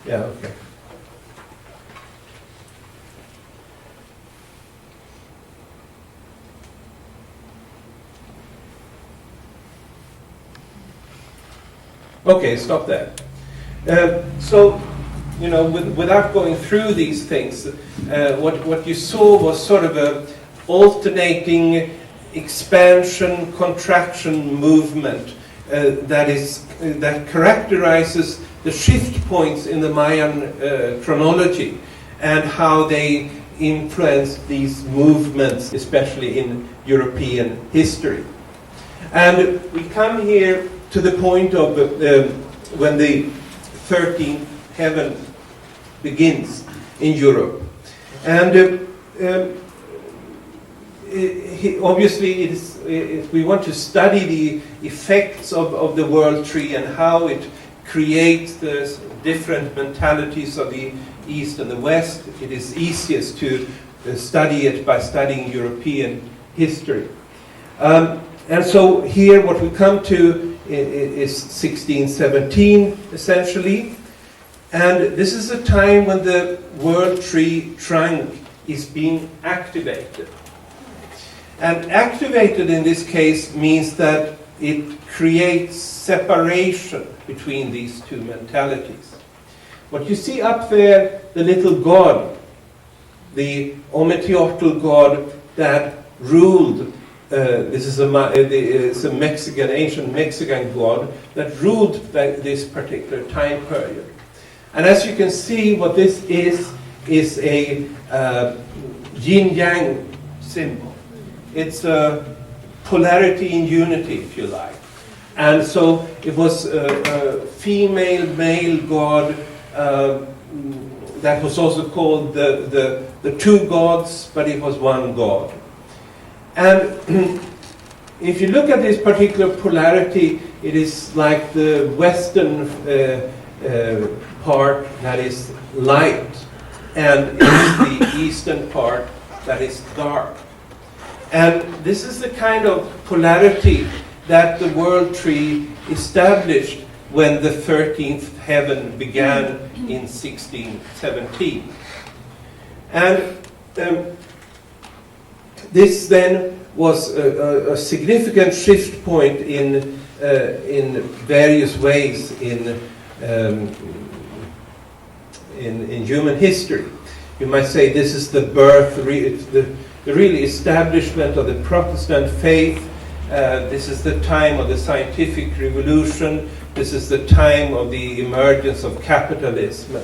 Yeah, okay. Okay, stop that. So, you know, without going through these things, what you saw was sort of a alternating expansion, contraction movement that characterizes the shift points in the Mayan chronology and how they influence these movements, especially in European history. And we come here to the point of when the 13th heaven begins in Europe. And obviously, we want to study the effects of the world tree and how it creates the different mentalities of the East and the West. It is easiest to study it by studying European history. And so here what we come to is 1617, essentially. And this is a time when the world tree trunk is being activated. And activated in this case means that it creates separation between these two mentalities. What you see up there, the little god, the Ometeotl god that ruled, this is a Mexican, ancient Mexican god that ruled this particular time period. And as you can see, what this is a yin-yang symbol. It's a polarity in unity, if you like. And so it was a female-male god that was also called the two gods, but it was one god. And if you look at this particular polarity, it is like the western part that is light, and it's the eastern part that is dark. And this is the kind of polarity that the world tree established when the 13th heaven began in 1617. And this then was a significant shift point in various ways in human history. You might say this is the birth, the really establishment of the Protestant faith. This is the time of the scientific revolution. This is the time of the emergence of capitalism.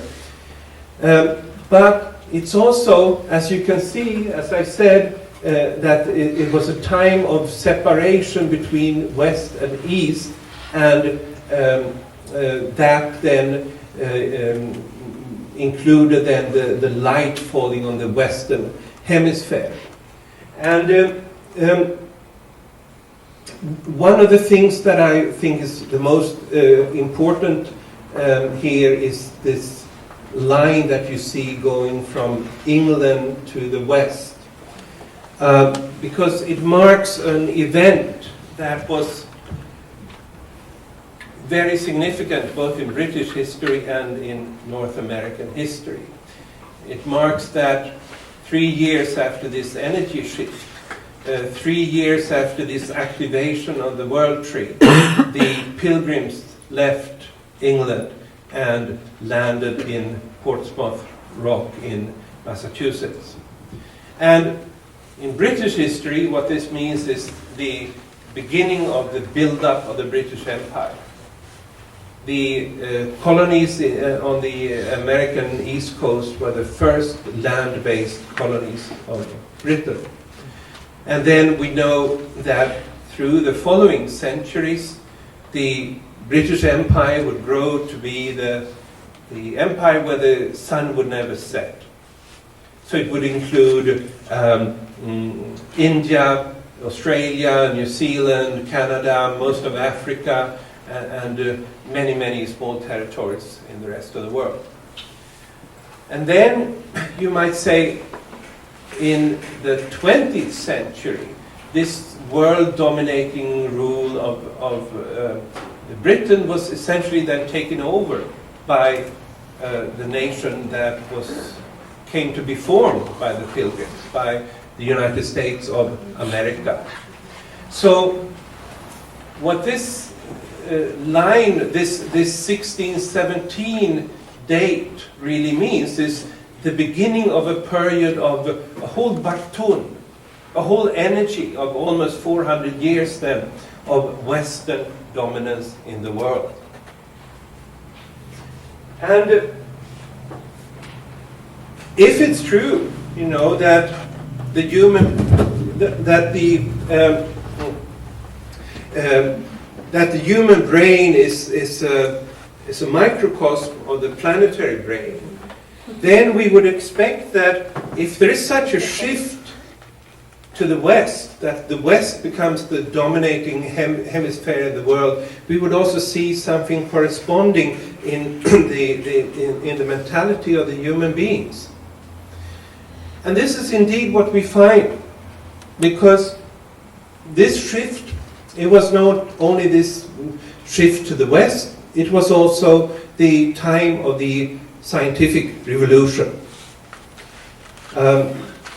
But it's also, as you can see, as I said, that it was a time of separation between West and East, and that then included then the light falling on the Western hemisphere. And one of the things that I think is the most important here is this line that you see going from England to the West, because it marks an event that was very significant both in British history and in North American history. It marks that 3 years after this energy shift, 3 years after this activation of the world tree, the pilgrims left England and landed in Portsmouth Rock in Massachusetts. And in British history, what this means is the beginning of the build-up of the British Empire. The colonies on the American East Coast were the first land-based colonies of Britain. And then we know that through the following centuries, the British Empire would grow to be the empire where the sun would never set. So it would include India, Australia, New Zealand, Canada, most of Africa, and many, many small territories in the rest of the world. And then you might say in the 20th century, this world-dominating rule of Britain was essentially then taken over by the nation that came to be formed by the Pilgrims, by the United States of America. So what this line, this 1617 date really means is the beginning of a period of a whole Bartun, a whole energy of almost 400 years then of Western dominance in the world. And if it's true, you know, that the human, that the human brain is a microcosm of the planetary brain, then we would expect that if there is such a shift to the West, that the West becomes the dominating hemisphere in the world, we would also see something corresponding in the mentality of the human beings. And this is indeed what we find, because this shift, it was not only this shift to the West, it was also the time of the scientific revolution.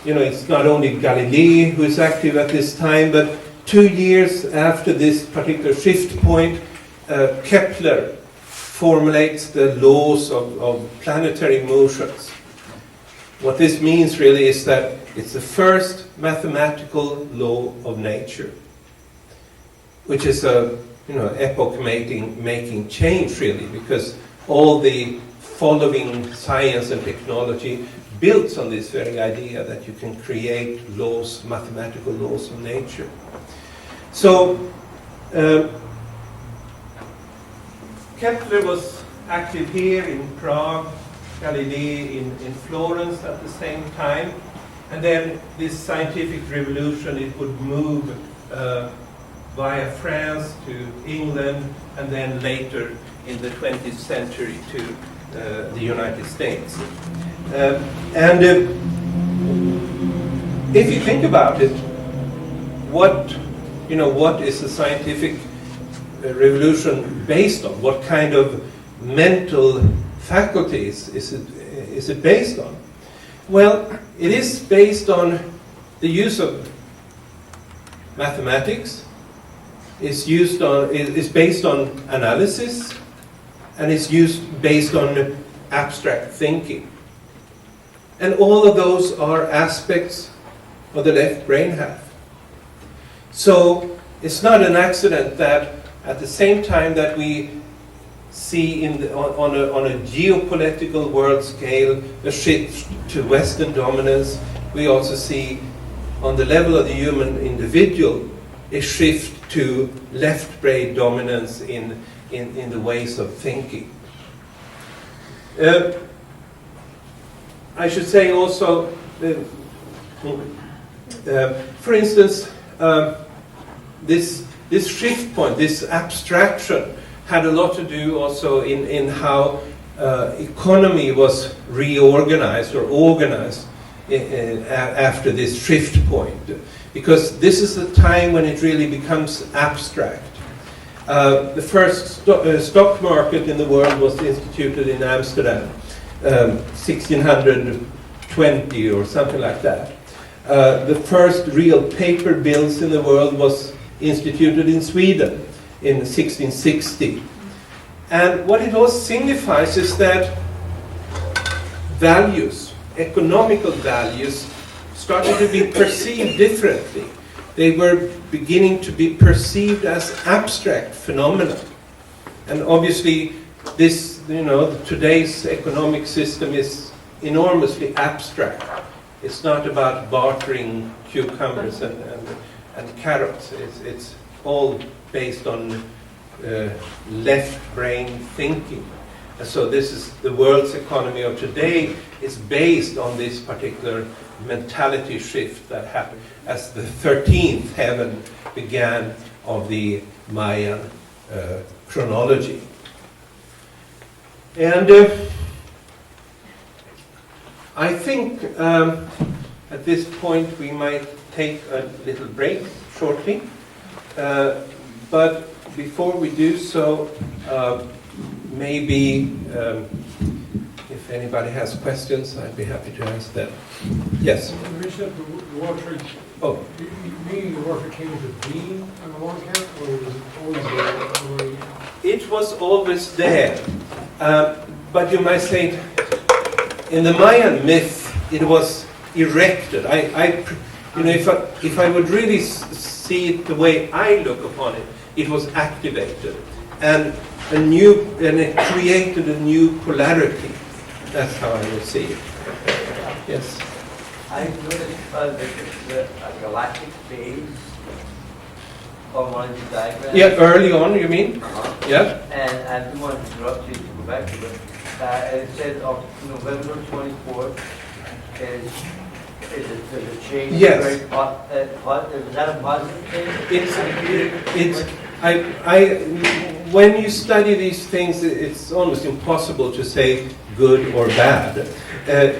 You know, it's not only Galilei who is active at this time, but 2 years after this particular shift point, Kepler formulates the laws of planetary motions. What this means really is that it's the first mathematical law of nature, which is a epoch-making change really, because all the following science and technology builds on this very idea that you can create laws, mathematical laws of nature. So Kepler was active here in Prague, Galilei in Florence at the same time, and then this scientific revolution, it would move via France to England, and then later in the 20th century to the United States. If you think about it, what is the scientific revolution based on? What kind of mental faculties is it based on? Well, it is based on the use of mathematics. It's based on analysis, and it's based on abstract thinking. And all of those are aspects of the left brain half. So it's not an accident that at the same time that we see on a geopolitical world scale a shift to Western dominance, we also see on the level of the human individual a shift to left brain dominance in the ways of thinking. I should say also, for instance, this shift point, this abstraction, had a lot to do also in how economy was reorganized or organized after this shift point. Because this is the time when it really becomes abstract. The first stock market in the world was instituted in Amsterdam, 1620 or something like that. The first real paper bills in the world was instituted in Sweden in 1660. And what it all signifies is that values, economical values, started to be perceived differently. They were beginning to be perceived as abstract phenomena. And obviously this, today's economic system is enormously abstract. It's not about bartering cucumbers and carrots. It's all based on left brain thinking. And so this is the world's economy of today is based on this particular mentality shift that happened as the 13th heaven began of the Mayan chronology. And I think at this point we might take a little break shortly. But before we do so, maybe if anybody has questions, I'd be happy to answer them. Yes. You mentioned the water, Oh, meaning the water came to being on the one account, or was it always there? it was always there. But you might say, in the Mayan myth, it was erected. If I would really see it the way I look upon it, it was activated, and it created a new polarity. That's how I would see it. Yes. I noticed the galactic phase on one of these diagrams. Yeah, early on, you mean? Uh-huh. Yeah. And I do want to interrupt you to go back to it. It says on November 24th is a change. Yes. Is that a positive thing? When you study these things, it's almost impossible to say good or bad.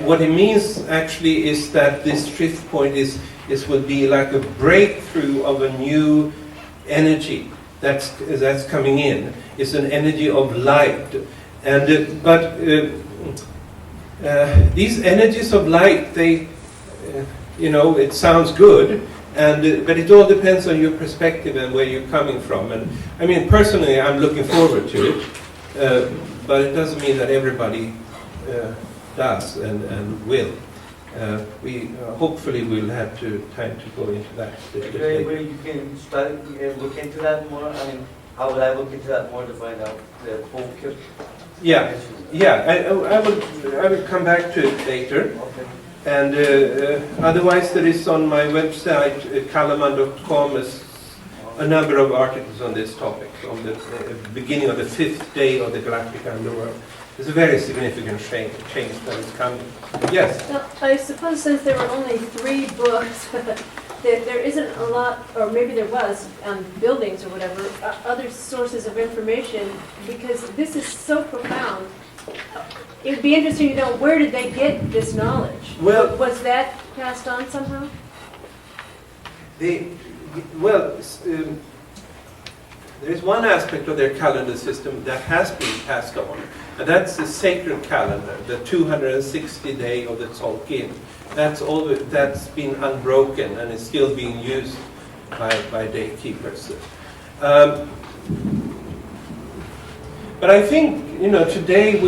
What it means actually is that this drift point will be like a breakthrough of a new energy that's coming in. It's an energy of light, but these energies of light, it sounds good. But it all depends on your perspective and where you're coming from. And I mean, personally, I'm looking forward to it, but it doesn't mean that everybody does and will. We hopefully will have time to go into that. Is there any way you can look into that more? I mean, how would I look into that more to find out the full picture? Yeah. I will come back to it later. Okay. And otherwise, there is on my website, calleman.com, a number of articles on this topic, on the beginning of the 5th day of the galactic underworld. It's a very significant change that is coming. Yes? Now, I suppose since there were only 3 books, there isn't a lot, or maybe there was, on buildings or whatever, other sources of information, because this is so profound. It would be interesting to know, where did they get this knowledge? Well, was that passed on somehow? there is one aspect of their calendar system that has been passed on, and that's the sacred calendar, the 260-day of the Tzolk'in. That's been unbroken and is still being used by day keepers. But I think, today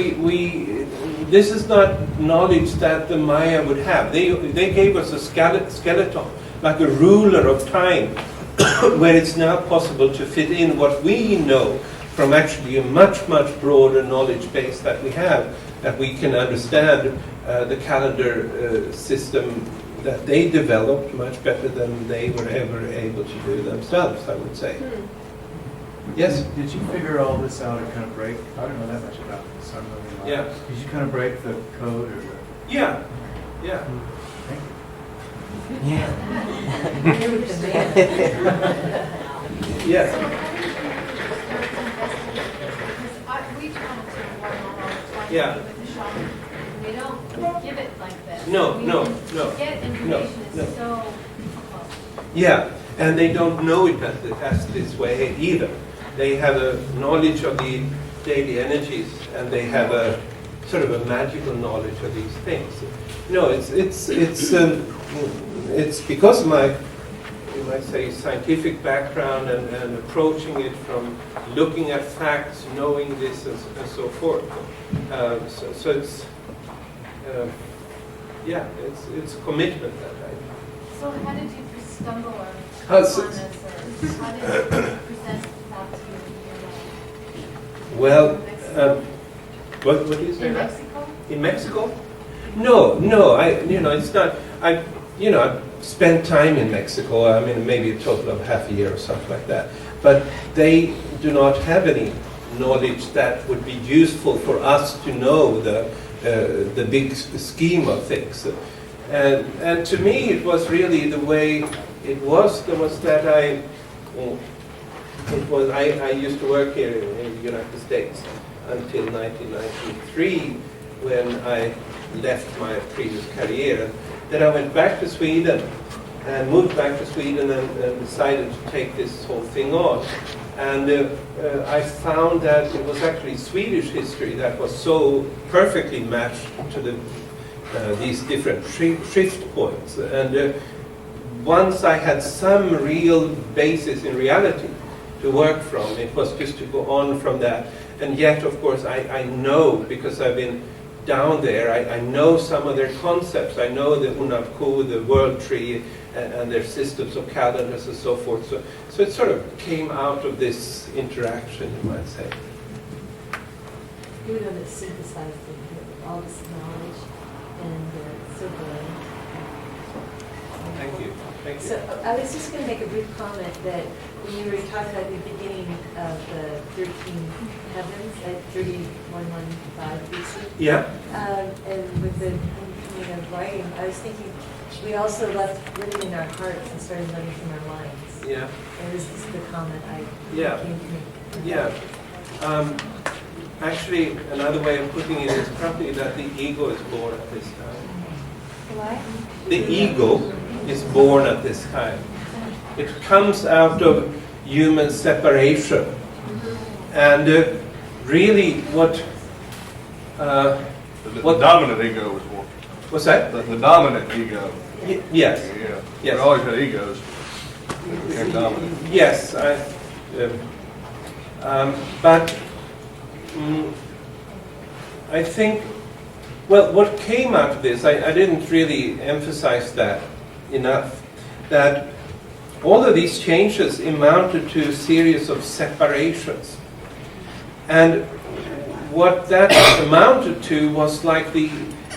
this is not knowledge that the Maya would have. They gave us a skeleton, like a ruler of time, where it's now possible to fit in what we know from actually a much, much broader knowledge base that we have, that we can understand the calendar system that they developed much better than they were ever able to do themselves, I would say. Yes? Did you figure all this out or kind of break? I don't know that much about the sun. Yeah. Did you kind of break the code or the... Yeah. Yes. We travel to Guatemala twice Yeah. with the shaman. They don't give it like this. No. To get information is so close. Yeah, and they don't know it as this way either. They have a knowledge of the daily energies, and they have a sort of a magical knowledge of these things. It's because of my, you might say, scientific background and approaching it from looking at facts, knowing this, and so forth. So it's it's commitment that I. So how did you stumble on How's this, it- or how did you present that to your Well, Mexico? what do you say? In now? Mexico? In Mexico? No. It's not. I've spent time in Mexico. I mean, maybe a total of half a year or something like that. But they do not have any knowledge that would be useful for us to know the big scheme of things. And to me, it was really the way it was. There was that I used to work here in the United States until 1993, when I left my previous career. Then I went back to Sweden and moved back to Sweden and decided to take this whole thing on. And I found that it was actually Swedish history that was so perfectly matched to these different shift points. And once I had some real basis in reality to work from, it was just to go on from that. And yet, of course, I know, because I've been down there, I know some of their concepts. I know the Unavku, the world tree, and their systems of calendars and so forth. So it sort of came out of this interaction, you might say. You would have synthesized all this knowledge and so good. Thank you. Thank you. So I was just going to make a brief comment that when you were talking at the beginning of the 13 heavens at 3115 BC, Yeah. and with the coming of writing, I was thinking we also left living in our hearts and started living from our minds. Yeah. And this is the comment Yeah. came to me. Yeah. Actually, another way of putting it is probably that the ego is born at this time. What? The ego is born at this time. It comes out of human separation. And really what... The dominant ego was born. What's that? The dominant ego. Yes. Yeah. Yes. We always had egos. And dominant. Yes. But I think, well, what came out of this, I didn't really emphasize that enough, that all of these changes amounted to a series of separations. And what that amounted to was like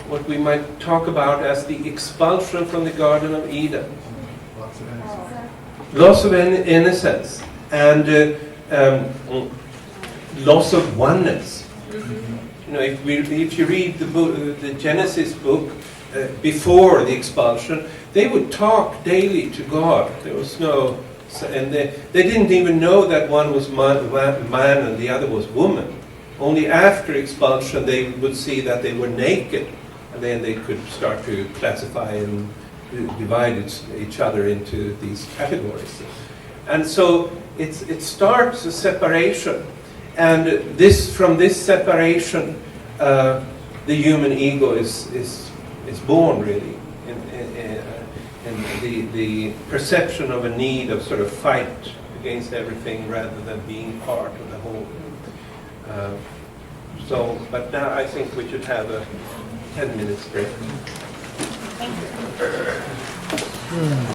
what we might talk about as the expulsion from the Garden of Eden. Loss of innocence and loss of oneness. You know, if you read the book, the Genesis book before the expulsion, they would talk daily to God. There was no, and they didn't even know that one was man and the other was woman. Only after expulsion they would see that they were naked, and then they could start to classify and divide each other into these categories. And so it starts a separation, and from this separation, the human ego is born really, in the perception of a need of sort of fight against everything rather than being part of the whole. But now I think we should have a 10 minutes break. Thank you.